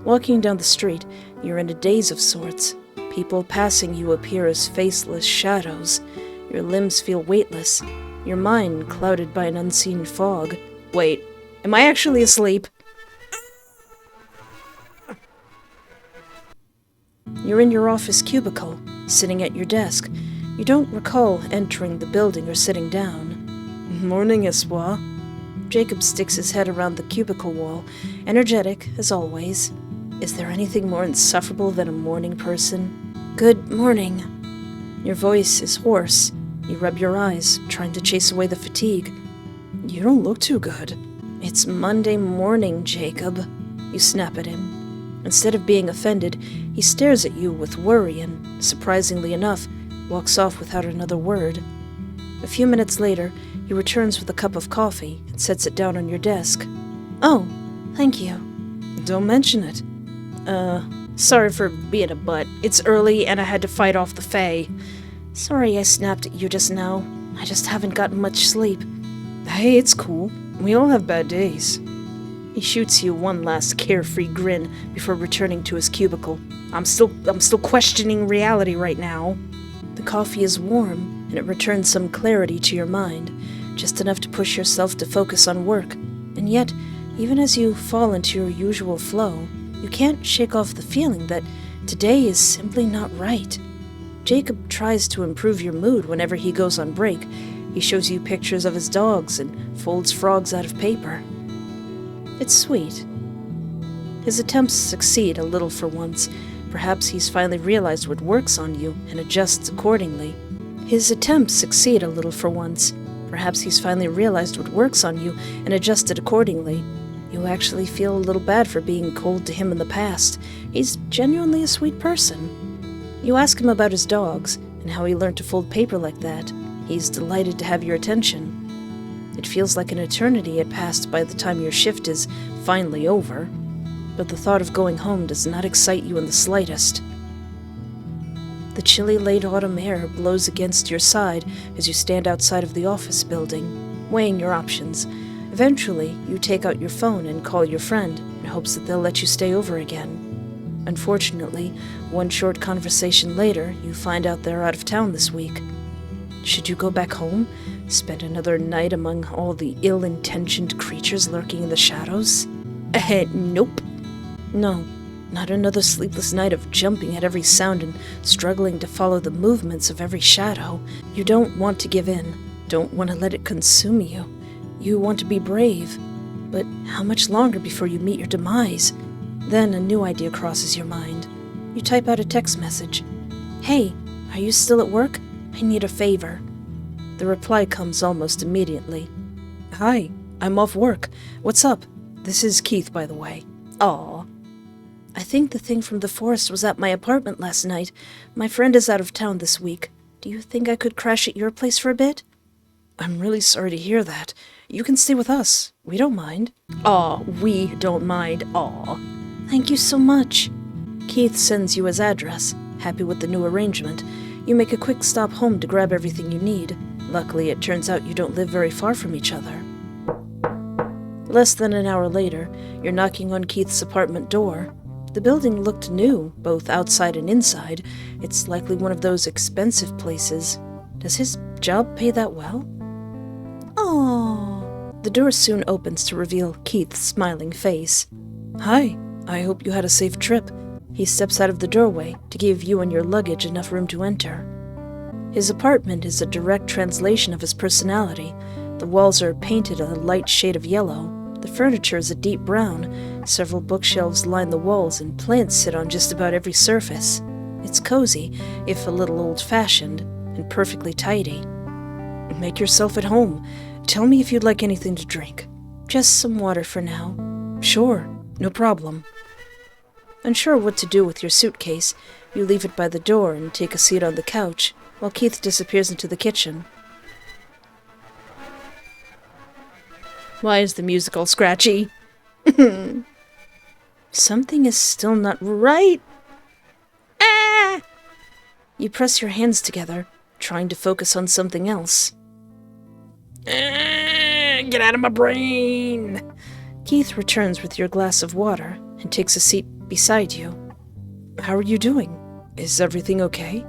Walking down the street, you're in a daze of sorts. People passing you appear as faceless shadows. Your limbs feel weightless, your mind clouded by an unseen fog. Wait, am I actually asleep? You're in your office cubicle, sitting at your desk. You don't recall entering the building or sitting down. Morning, Espoir. Jacob sticks his head around the cubicle wall, energetic as always. Is there anything more insufferable than a morning person? Good morning. Your voice is hoarse. You rub your eyes, trying to chase away the fatigue. You don't look too good. It's Monday morning, Jacob. You snap at him. Instead of being offended, he stares at you with worry and, surprisingly enough, walks off without another word. A few minutes later, he returns with a cup of coffee and sets it down on your desk. Oh, thank you. Don't mention it. Sorry for being a butt. It's early and I had to fight off the Fae. Sorry I snapped at you just now. I just haven't gotten much sleep. Hey, it's cool. We all have bad days. He shoots you one last carefree grin before returning to his cubicle. I'm still questioning reality right now. The coffee is warm, and it returns some clarity to your mind, just enough to push yourself to focus on work. And yet, even as you fall into your usual flow, you can't shake off the feeling that today is simply not right. Jacob tries to improve your mood whenever he goes on break. He shows you pictures of his dogs and folds frogs out of paper. It's sweet. His attempts succeed a little for once. Perhaps he's finally realized what works on you and adjusts accordingly. You actually feel a little bad for being cold to him in the past. He's genuinely a sweet person. You ask him about his dogs and how he learned to fold paper like that. He's delighted to have your attention. It feels like an eternity had passed by the time your shift is finally over, but the thought of going home does not excite you in the slightest. The chilly late autumn air blows against your side as you stand outside of the office building, weighing your options. Eventually, you take out your phone and call your friend in hopes that they'll let you stay over again. Unfortunately, one short conversation later, you find out they're out of town this week. Should you go back home? Spend another night among all the ill-intentioned creatures lurking in the shadows? Nope. No, not another sleepless night of jumping at every sound and struggling to follow the movements of every shadow. You don't want to give in, don't want to let it consume you. You want to be brave. But how much longer before you meet your demise? Then a new idea crosses your mind. You type out a text message. Hey, are you still at work? I need a favor. The reply comes almost immediately. Hi, I'm off work. What's up? This is Keith, by the way. Aw. I think the thing from the forest was at my apartment last night. My friend is out of town this week. Do you think I could crash at your place for a bit? I'm really sorry to hear that. You can stay with us. We don't mind. Aw, we don't mind. Aw. Thank you so much. Keith sends you his address. Happy with the new arrangement, you make a quick stop home to grab everything you need. Luckily, it turns out you don't live very far from each other. Less than an hour later, you're knocking on Keith's apartment door. The building looked new, both outside and inside. It's likely one of those expensive places. Does his job pay that well? Aww. The door soon opens to reveal Keith's smiling face. Hi, I hope you had a safe trip. He steps out of the doorway to give you and your luggage enough room to enter. His apartment is a direct translation of his personality. The walls are painted a light shade of yellow. The furniture is a deep brown. Several bookshelves line the walls and plants sit on just about every surface. It's cozy, if a little old-fashioned, and perfectly tidy. Make yourself at home. Tell me if you'd like anything to drink. Just some water for now. Sure, no problem. Unsure what to do with your suitcase, you leave it by the door and take a seat on the couch, while Keith disappears into the kitchen. Why is the music all scratchy? Something is still not right. Ah! You press your hands together, trying to focus on something else. Get out of my brain! Keith returns with your glass of water and takes a seat beside you. How are you doing? Is everything okay?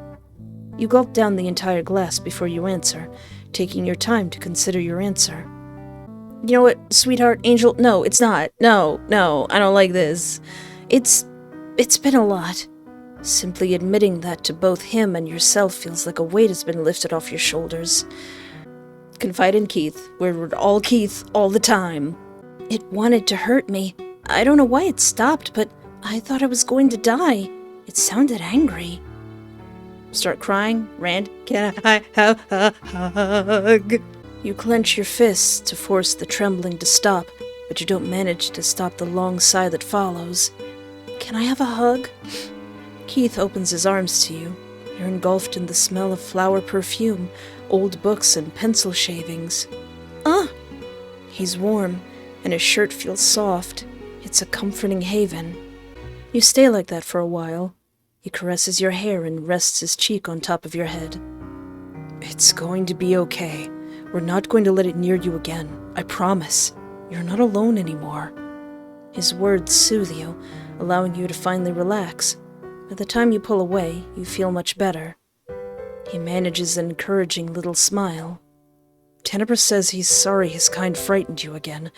You gulp down the entire glass before you answer, taking your time to consider your answer. You know what, sweetheart, angel? No, it's not. No, I don't like this. It's been a lot. Simply admitting that to both him and yourself feels like a weight has been lifted off your shoulders. Confide in Keith. We're all Keith all the time. It wanted to hurt me. I don't know why it stopped, but I thought I was going to die. It sounded angry. Start crying? Rand, can I have a hug? You clench your fists to force the trembling to stop, but you don't manage to stop the long sigh that follows. Can I have a hug? Keith opens his arms to you. You're engulfed in the smell of flower perfume, old books, and pencil shavings. He's warm, and his shirt feels soft. It's a comforting haven. You stay like that for a while. He caresses your hair and rests his cheek on top of your head. It's going to be okay. We're not going to let it near you again. I promise. You're not alone anymore. His words soothe you, allowing you to finally relax. By the time you pull away, you feel much better. He manages an encouraging little smile. Tenebris says he's sorry his kind frightened you again,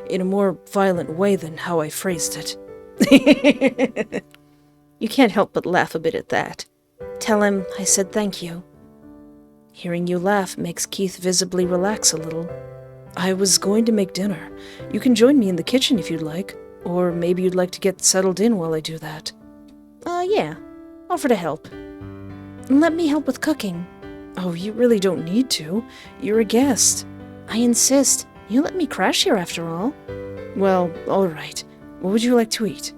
in a more violent way than how I phrased it. You can't help but laugh a bit at that. Tell him I said thank you. Hearing you laugh makes Keith visibly relax a little. I was going to make dinner. You can join me in the kitchen if you'd like, or maybe you'd like to get settled in while I do that. Yeah. Offer to help. Let me help with cooking. Oh, you really don't need to. You're a guest. I insist. You let me crash here after all. Well, all right. What would you like to eat?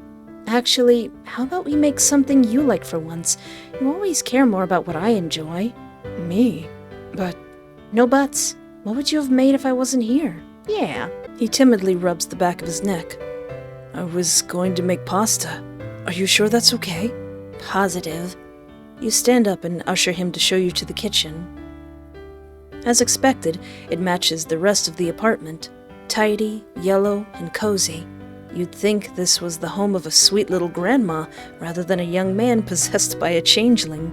Actually, how about we make something you like for once? You always care more about what I enjoy. Me? But... No buts. What would you have made if I wasn't here? Yeah. He timidly rubs the back of his neck. I was going to make pasta. Are you sure that's okay? Positive. You stand up and usher him to show you to the kitchen. As expected, it matches the rest of the apartment. Tidy, yellow, and cozy. You'd think this was the home of a sweet little grandma rather than a young man possessed by a changeling.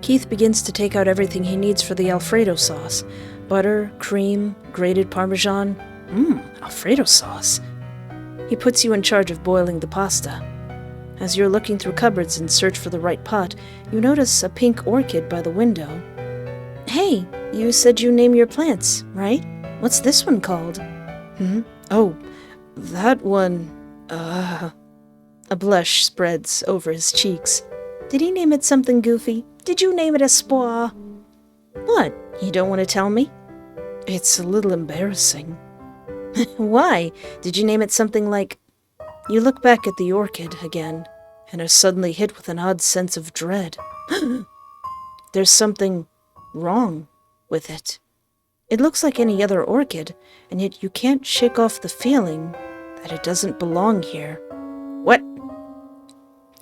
Keith begins to take out everything he needs for the Alfredo sauce. Butter, cream, grated Parmesan. Alfredo sauce. He puts you in charge of boiling the pasta. As you're looking through cupboards in search for the right pot, you notice a pink orchid by the window. Hey, you said you name your plants, right? What's this one called? Oh, that one... A blush spreads over his cheeks. Did he name it something goofy? Did you name it Espoir? What? You don't want to tell me? It's a little embarrassing. Why? Did you name it something like... You look back at the orchid again, and are suddenly hit with an odd sense of dread. There's something wrong with it. It looks like any other orchid, and yet you can't shake off the feeling that it doesn't belong here. What?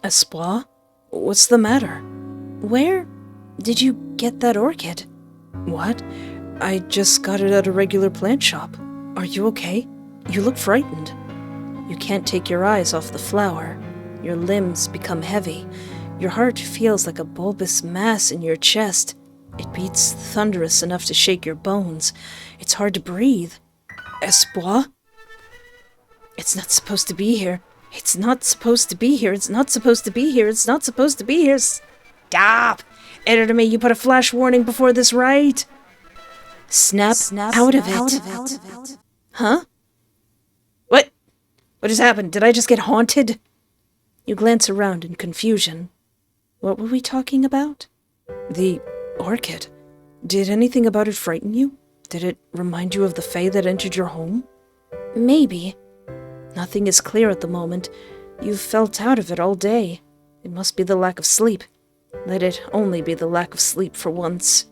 Espoir? What's the matter? Where did you get that orchid? What? I just got it at a regular plant shop. Are you okay? You look frightened. You can't take your eyes off the flower. Your limbs become heavy. Your heart feels like a bulbous mass in your chest. It beats thunderous enough to shake your bones. It's hard to breathe. Espoir? It's not supposed to be here. It's not supposed to be here. It's not supposed to be here. It's not supposed to be here. Stop! Editor me, you put a flash warning before this, right? Snap out of it. Huh? What has happened? Did I just get haunted? You glance around in confusion. What were we talking about? The orchid. Did anything about it frighten you? Did it remind you of the fae that entered your home? Maybe. Nothing is clear at the moment. You've felt out of it all day. It must be the lack of sleep. Let it only be the lack of sleep for once.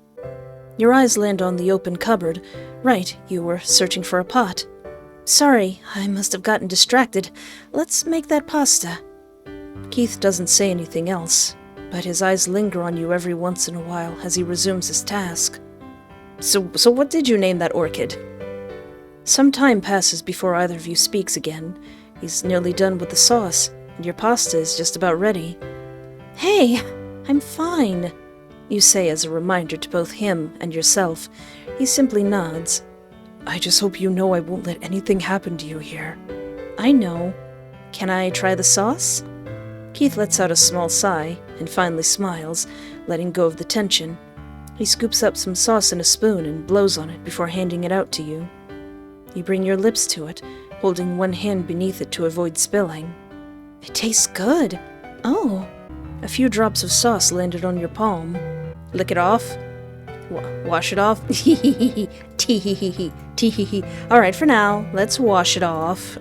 Your eyes land on the open cupboard. Right, you were searching for a pot. Sorry, I must have gotten distracted. Let's make that pasta. Keith doesn't say anything else, but his eyes linger on you every once in a while as he resumes his task. So what did you name that orchid? Some time passes before either of you speaks again. He's nearly done with the sauce, and your pasta is just about ready. Hey, I'm fine, you say as a reminder to both him and yourself. He simply nods. I just hope you know I won't let anything happen to you here. I know. Can I try the sauce? Keith lets out a small sigh and finally smiles, letting go of the tension. He scoops up some sauce in a spoon and blows on it before handing it out to you. You bring your lips to it, holding one hand beneath it to avoid spilling. It tastes good. Oh. A few drops of sauce landed on your palm. Lick it off. Wash it off. Tee-hee-hee-hee. Tee-hee-hee. All right, for now, let's wash it off.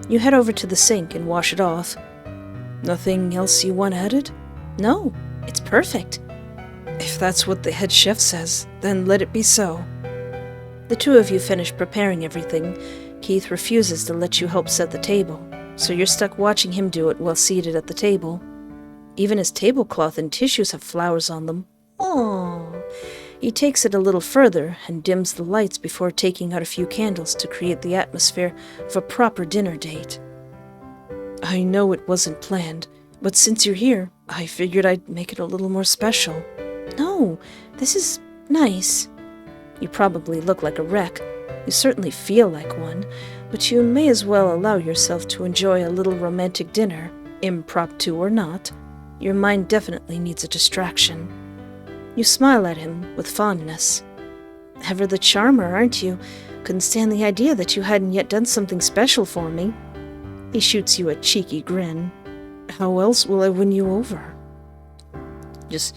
You head over to the sink and wash it off. Nothing else you want added? No, it's perfect. If that's what the head chef says, then let it be so. The two of you finish preparing everything. Keith refuses to let you help set the table, so you're stuck watching him do it while seated at the table. Even his tablecloth and tissues have flowers on them. Aww. He takes it a little further and dims the lights before taking out a few candles to create the atmosphere of a proper dinner date. I know it wasn't planned, but since you're here, I figured I'd make it a little more special. No, this is nice. You probably look like a wreck. You certainly feel like one, but you may as well allow yourself to enjoy a little romantic dinner, impromptu or not. Your mind definitely needs a distraction. You smile at him with fondness. Ever the charmer, aren't you? Couldn't stand the idea that you hadn't yet done something special for me. He shoots you a cheeky grin. How else will I win you over? Just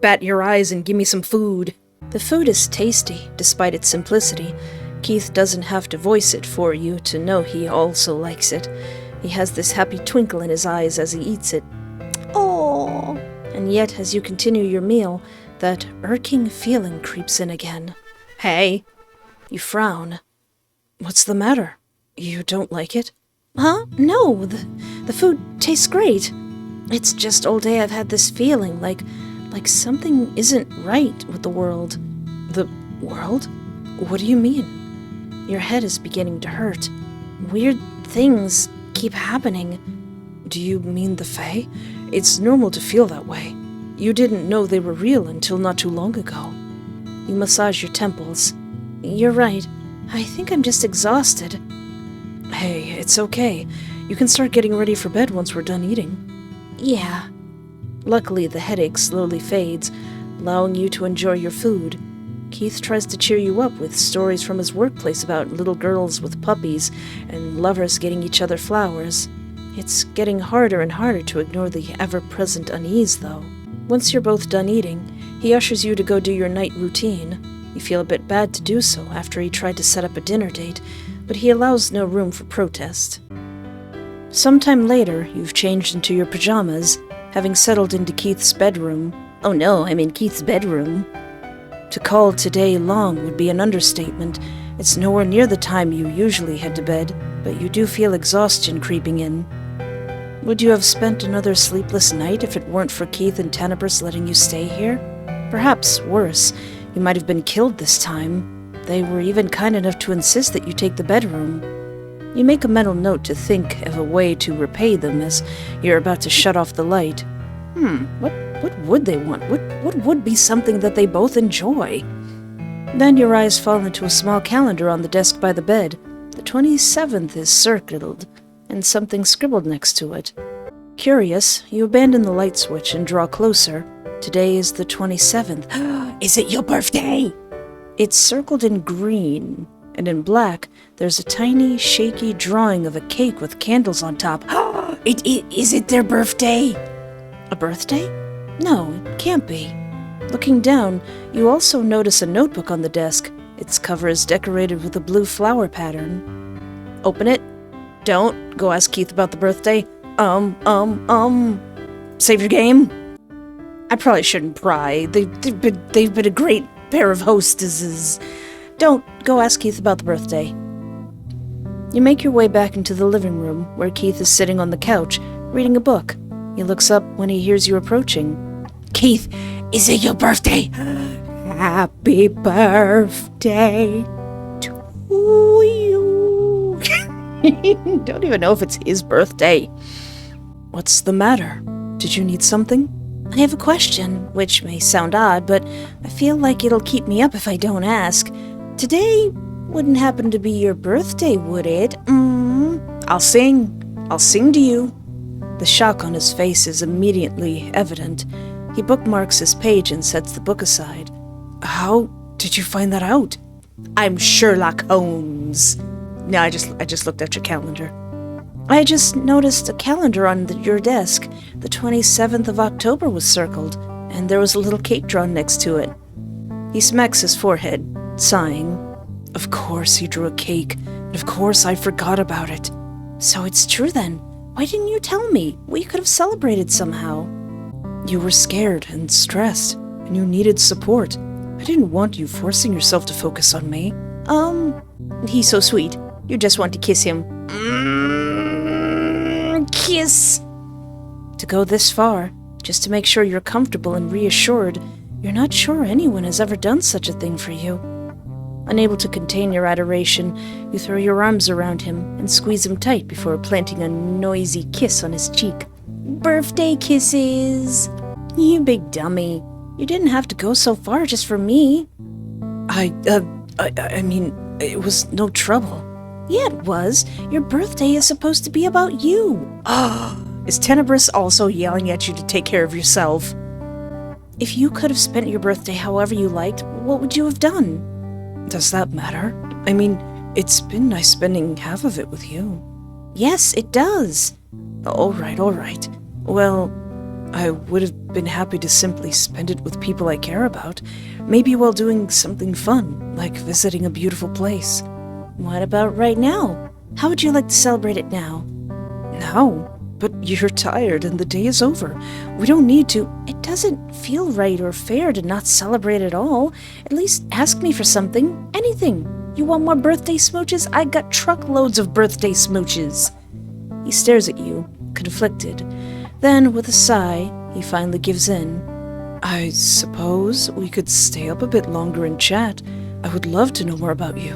bat your eyes and give me some food. The food is tasty, despite its simplicity. Keith doesn't have to voice it for you to know he also likes it. He has this happy twinkle in his eyes as he eats it. Oh! And yet, as you continue your meal, that irking feeling creeps in again. Hey! You frown. What's the matter? You don't like it? Huh? No, the food tastes great. It's just all day I've had this feeling like something isn't right with the world. The world? What do you mean? Your head is beginning to hurt. Weird things keep happening. Do you mean the fae? It's normal to feel that way. You didn't know they were real until not too long ago. You massage your temples. You're right. I think I'm just exhausted. Hey, it's okay. You can start getting ready for bed once we're done eating. Yeah. Luckily, the headache slowly fades, allowing you to enjoy your food. Keith tries to cheer you up with stories from his workplace about little girls with puppies and lovers getting each other flowers. It's getting harder and harder to ignore the ever-present unease, though. Once you're both done eating, he ushers you to go do your night routine. You feel a bit bad to do so after he tried to set up a dinner date, but he allows no room for protest. Sometime later, you've changed into your pajamas, having settled into Keith's bedroom. Oh no, I'm in Keith's bedroom. To call today long would be an understatement. It's nowhere near the time you usually head to bed, but you do feel exhaustion creeping in. Would you have spent another sleepless night if it weren't for Keith and Tenebris letting you stay here? Perhaps worse, you might have been killed this time. They were even kind enough to insist that you take the bedroom. You make a mental note to think of a way to repay them as you're about to shut off the light. What would they want? What would be something that they both enjoy? Then your eyes fall into a small calendar on the desk by the bed. The 27th is circled, and something scribbled next to it. Curious, you abandon the light switch and draw closer. Today is the 27th. Is it your birthday? It's circled in green, and in black, there's a tiny, shaky drawing of a cake with candles on top. Is it their birthday? A birthday? No, it can't be. Looking down, you also notice a notebook on the desk. Its cover is decorated with a blue flower pattern. Open it. Don't. Go ask Keith about the birthday. Save your game. I probably shouldn't pry. They've been a great pair of hostesses. Don't. Go ask Keith about the birthday. You make your way back into the living room, where Keith is sitting on the couch, reading a book. He looks up when he hears you approaching. Keith, is it your birthday? Happy birthday to you. Don't even know if it's his birthday. What's the matter? Did you need something? I have a question, which may sound odd, but I feel like it'll keep me up if I don't ask. Today wouldn't happen to be your birthday, would it? I'll sing to you. The shock on his face is immediately evident. He bookmarks his page and sets the book aside. How did you find that out? I'm Sherlock Holmes. No, I just looked at your calendar. I just noticed a calendar on your desk. The 27th of October was circled, and there was a little cake drawn next to it. He smacks his forehead, sighing. Of course he drew a cake, and of course I forgot about it. So it's true then. Why didn't you tell me? We could have celebrated somehow. You were scared and stressed, and you needed support. I didn't want you forcing yourself to focus on me. He's so sweet. You just want to kiss him. Kiss! To go this far, just to make sure you're comfortable and reassured, you're not sure anyone has ever done such a thing for you. Unable to contain your adoration, you throw your arms around him and squeeze him tight before planting a noisy kiss on his cheek. Birthday kisses! You big dummy. You didn't have to go so far just for me. I mean, it was no trouble. Yeah, it was. Your birthday is supposed to be about you. Is Tenebris also yelling at you to take care of yourself? If you could have spent your birthday however you liked, what would you have done? Does that matter? I mean, it's been nice spending half of it with you. Yes, it does. All right. Well, I would have been happy to simply spend it with people I care about. Maybe while doing something fun, like visiting a beautiful place. What about right now? How would you like to celebrate it now? Now? But you're tired and the day is over. We don't need to. It doesn't feel right or fair to not celebrate at all. At least ask me for something. Anything. You want more birthday smooches? I got truckloads of birthday smooches. He stares at you, conflicted. Then, with a sigh, he finally gives in. I suppose we could stay up a bit longer and chat. I would love to know more about you.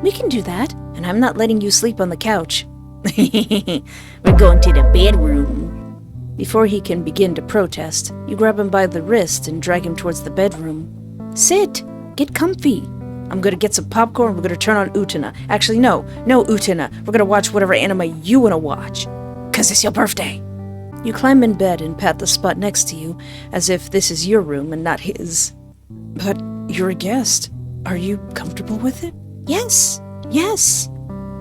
We can do that, and I'm not letting you sleep on the couch. We're going to the bedroom. Before he can begin to protest, you grab him by the wrist and drag him towards the bedroom. Sit. Get comfy. I'm gonna get some popcorn. We're gonna turn on Utena. Actually, no Utena. We're gonna watch whatever anime you wanna watch. 'Cause it's your birthday. You climb in bed and pat the spot next to you, as if this is your room and not his. But you're a guest. Are you comfortable with it? Yes.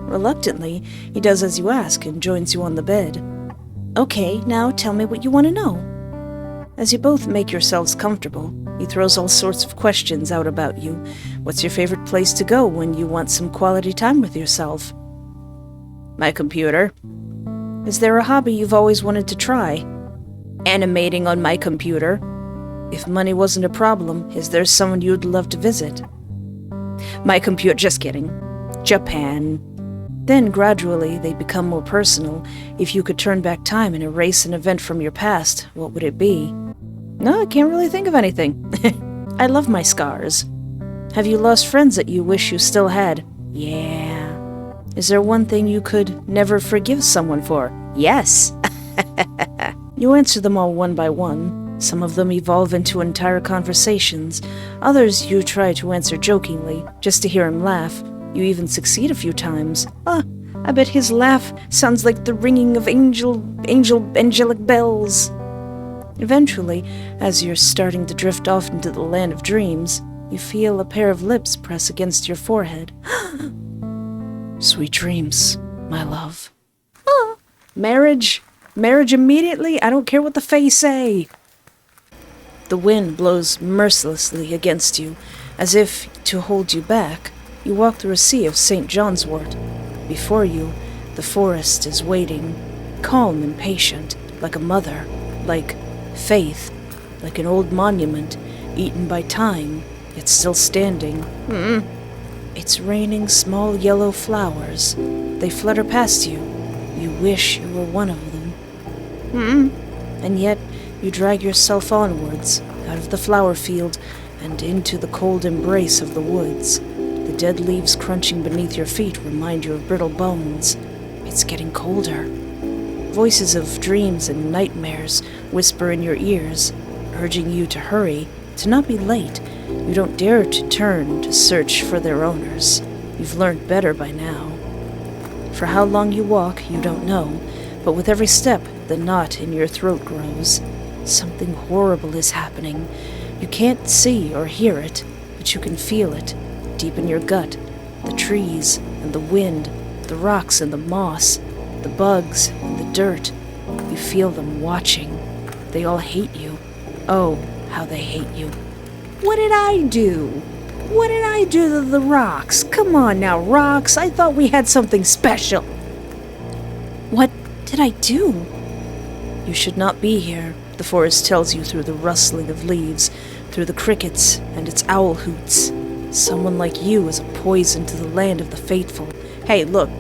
Reluctantly, he does as you ask and joins you on the bed. Okay, now tell me what you want to know. As you both make yourselves comfortable, he throws all sorts of questions out about you. What's your favorite place to go when you want some quality time with yourself? My computer. Is there a hobby you've always wanted to try? Animating on my computer. If money wasn't a problem, is there someone you'd love to visit? My computer, just kidding. Japan. Then, gradually, they become more personal. If you could turn back time and erase an event from your past, what would it be? No, I can't really think of anything. I love my scars. Have you lost friends that you wish you still had? Yeah. Is there one thing you could never forgive someone for? Yes. You answer them all one by one. Some of them evolve into entire conversations. Others you try to answer jokingly, just to hear him laugh. You even succeed a few times. I bet his laugh sounds like the ringing of angelic bells. Eventually, as you're starting to drift off into the land of dreams, you feel a pair of lips press against your forehead. Sweet dreams, my love. Marriage? Marriage immediately? I don't care what the fae say. The wind blows mercilessly against you, as if to hold you back. You walk through a sea of St. John's wort. Before you, the forest is waiting, calm and patient, like a mother, like faith, like an old monument, eaten by time, yet still standing. It's raining small yellow flowers. They flutter past you. You wish you were one of them. And yet, you drag yourself onwards, out of the flower field, and into the cold embrace of the woods. The dead leaves crunching beneath your feet remind you of brittle bones. It's getting colder. Voices of dreams and nightmares whisper in your ears, urging you to hurry, to not be late. You don't dare to turn to search for their owners. You've learned better by now. For how long you walk, you don't know, but with every step, the knot in your throat grows. Something horrible is happening. You can't see or hear it, but you can feel it, deep in your gut. The trees and the wind, the rocks and the moss, the bugs and the dirt. You feel them watching. They all hate you. Oh, how they hate you. What did I do? What did I do to the rocks? Come on now, rocks. I thought we had something special. What did I do? You should not be here, the forest tells you through the rustling of leaves, through the crickets and its owl hoots. Someone like you is a poison to the land of the faithful. Hey, look.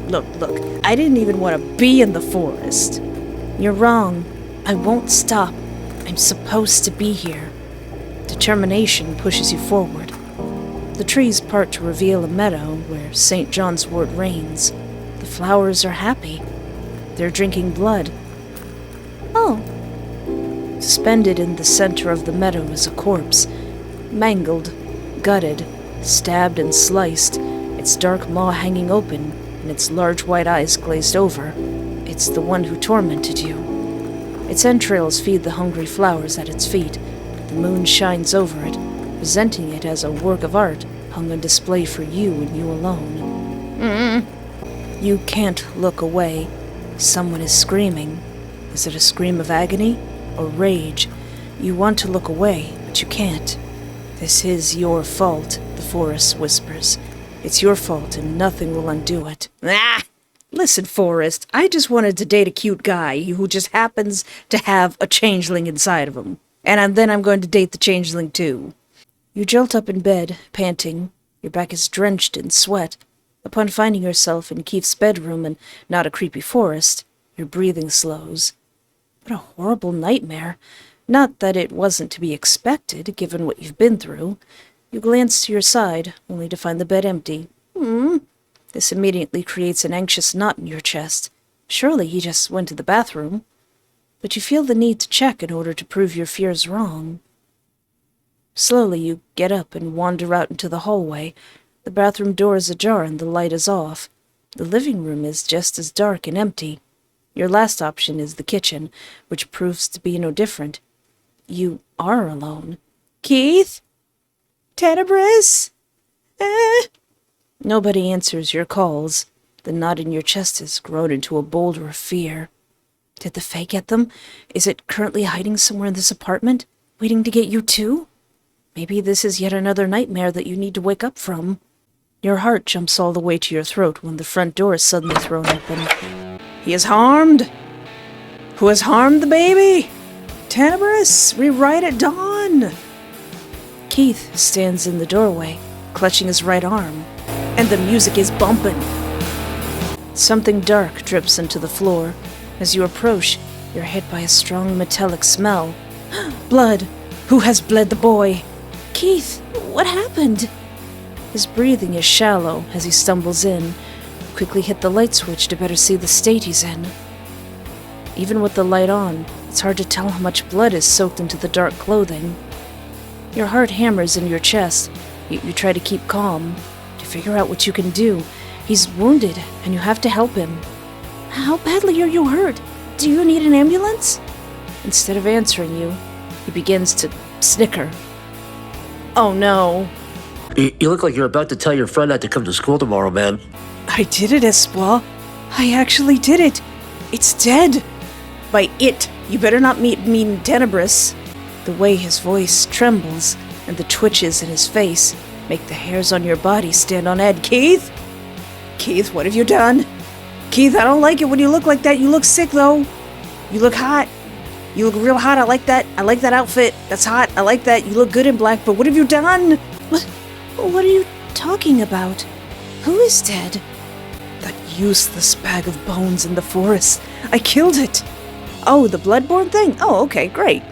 I didn't even want to be in the forest. You're wrong. I won't stop. I'm supposed to be here. Determination pushes you forward. The trees part to reveal a meadow where St. John's wort reigns. The flowers are happy. They're drinking blood. Oh. Suspended in the center of the meadow is a corpse. Mangled, gutted, stabbed and sliced, its dark maw hanging open and its large white eyes glazed over. It's the one who tormented you. Its entrails feed the hungry flowers at its feet. The moon shines over it, presenting it as a work of art hung on display for you and you alone. You can't look away. Someone is screaming. Is it a scream of agony or rage? You want to look away, but you can't. This is your fault, the forest whispers. It's your fault and nothing will undo it. Listen, Forrest, I just wanted to date a cute guy who just happens to have a changeling inside of him. And then I'm going to date the changeling too. You jolt up in bed, panting. Your back is drenched in sweat. Upon finding yourself in Keith's bedroom and not a creepy forest, your breathing slows. What a horrible nightmare. Not that it wasn't to be expected, given what you've been through. You glance to your side, only to find the bed empty. This immediately creates an anxious knot in your chest. Surely he just went to the bathroom. But you feel the need to check in order to prove your fears wrong. Slowly you get up and wander out into the hallway. The bathroom door is ajar and the light is off. The living room is just as dark and empty. Your last option is the kitchen, which proves to be no different. You are alone. Keith? Tenebris? Nobody answers your calls. The knot in your chest has grown into a boulder of fear. Did the fae get them? Is it currently hiding somewhere in this apartment, waiting to get you too? Maybe this is yet another nightmare that you need to wake up from. Your heart jumps all the way to your throat when the front door is suddenly thrown open. He is harmed! Who has harmed the baby? Tenebris, rewrite at dawn! Keith stands in the doorway, clutching his right arm, and the music is bumping. Something dark drips into the floor. As you approach, you're hit by a strong metallic smell. Blood! Who has bled the boy? Keith, what happened? His breathing is shallow as he stumbles in. You quickly hit the light switch to better see the state he's in. Even with the light on, it's hard to tell how much blood is soaked into the dark clothing. Your heart hammers in your chest. You try to keep calm, to figure out what you can do. He's wounded, and you have to help him. How badly are you hurt? Do you need an ambulance? Instead of answering you, he begins to snicker. Oh no. You look like you're about to tell your friend not to come to school tomorrow, man. I did it, Espoir. I actually did it. It's dead. By it, you better not mean Tenebris. The way his voice trembles and the twitches in his face make the hairs on your body stand on end. Keith? Keith, what have you done? Keith, I don't like it when you look like that. You look sick, though. You look hot. You look real hot. I like that. I like that outfit. That's hot. I like that. You look good in black, but what have you done? What are you talking about? Who is dead? That useless bag of bones in the forest. I killed it. Oh, the bloodborne thing? Oh, okay, great.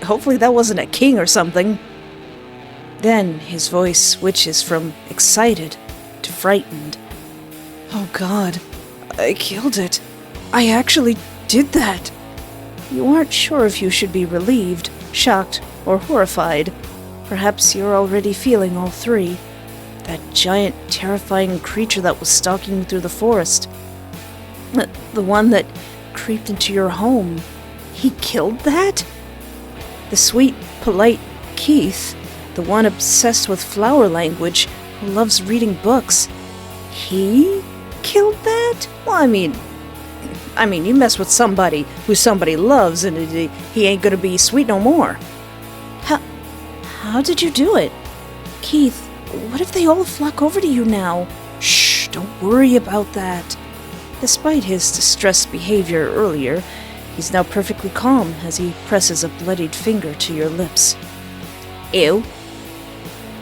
Hopefully that wasn't a king or something. Then his voice switches from excited to frightened. Oh God, I killed it. I actually did that. You aren't sure if you should be relieved, shocked, or horrified. Perhaps you're already feeling all three. That giant, terrifying creature that was stalking you through the forest. The one that creeped into your home. He killed that? The sweet, polite Keith, the one obsessed with flower language, who loves reading books. He killed that? Well, I mean, you mess with somebody who somebody loves and he ain't gonna be sweet no more. How did you do it? Keith, what if they all flock over to you now? Shh, don't worry about that. Despite his distressed behavior earlier, he's now perfectly calm as he presses a bloodied finger to your lips. Ew.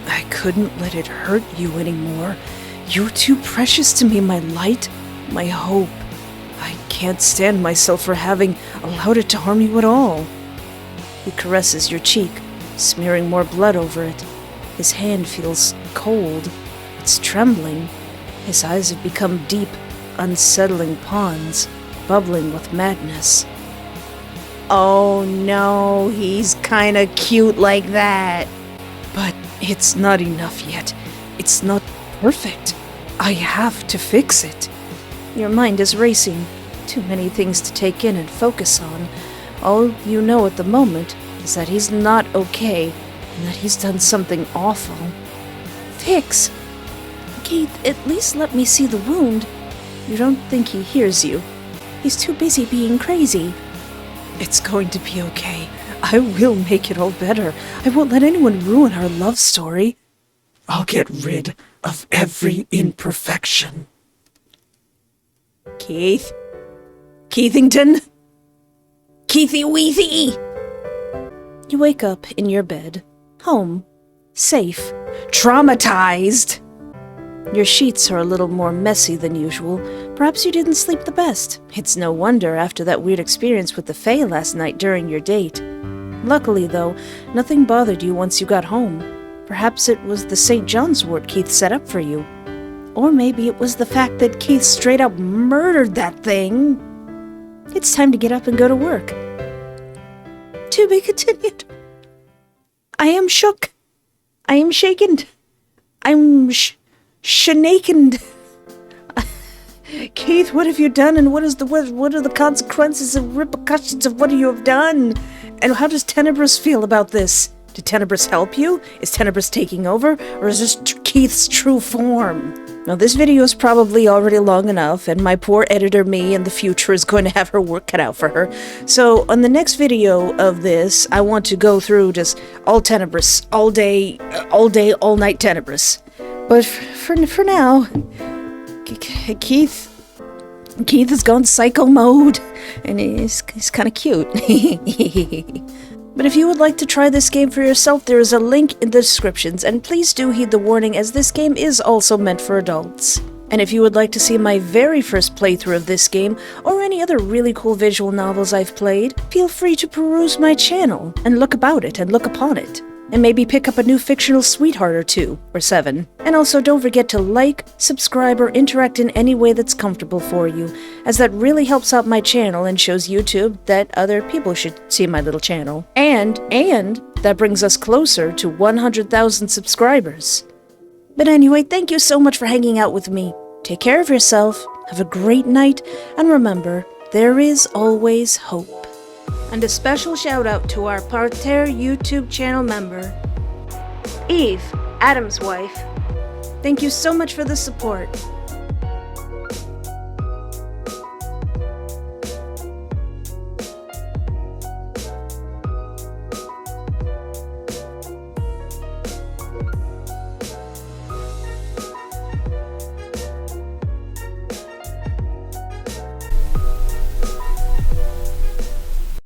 I couldn't let it hurt you anymore. You're too precious to me, my light, my hope. I can't stand myself for having allowed it to harm you at all. He caresses your cheek, smearing more blood over it. His hand feels cold. It's trembling. His eyes have become deep, unsettling ponds, bubbling with madness. Oh no, he's kinda cute like that. But it's not enough yet. It's not perfect. I have to fix it. Your mind is racing. Too many things to take in and focus on. All you know at the moment is that he's not okay, and that he's done something awful. Fix! Keith, at least let me see the wound. You don't think he hears you. He's too busy being crazy. It's going to be okay. I will make it all better. I won't let anyone ruin our love story. I'll get rid of every imperfection. Keith? Keithington? Keithy Weethy! You wake up in your bed, home, safe, traumatized. Your sheets are a little more messy than usual. Perhaps you didn't sleep the best. It's no wonder after that weird experience with the Fae last night during your date. Luckily, though, nothing bothered you once you got home. Perhaps it was the St. John's wort Keith set up for you. Or maybe it was the fact that Keith straight up murdered that thing. It's time to get up and go to work. To be continued. I am shook. I am shaken. I'm shanakened. Keith, what have you done, and what are the consequences and repercussions of what you have done? And how does Tenebris feel about this? Did Tenebris help you? Is Tenebris taking over? Or is this Keith's true form? Now, this video is probably already long enough, and my poor editor me in the future is going to have her work cut out for her. So, on the next video of this, I want to go through just all Tenebris, all day, all night Tenebris. But for now, Keith has gone psycho mode, and he's kind of cute. But if you would like to try this game for yourself, there is a link in the descriptions, and please do heed the warning as this game is also meant for adults. And if you would like to see my very first playthrough of this game, or any other really cool visual novels I've played, feel free to peruse my channel, and look about it, and look upon it. And maybe pick up a new fictional sweetheart or 2, or 7. And also don't forget to like, subscribe, or interact in any way that's comfortable for you, as that really helps out my channel and shows YouTube that other people should see my little channel. And that brings us closer to 100,000 subscribers. But anyway, thank you so much for hanging out with me. Take care of yourself, have a great night, and remember, there is always hope. And a special shout out to our Parterre YouTube channel member, Eve, Adam's wife. Thank you so much for the support.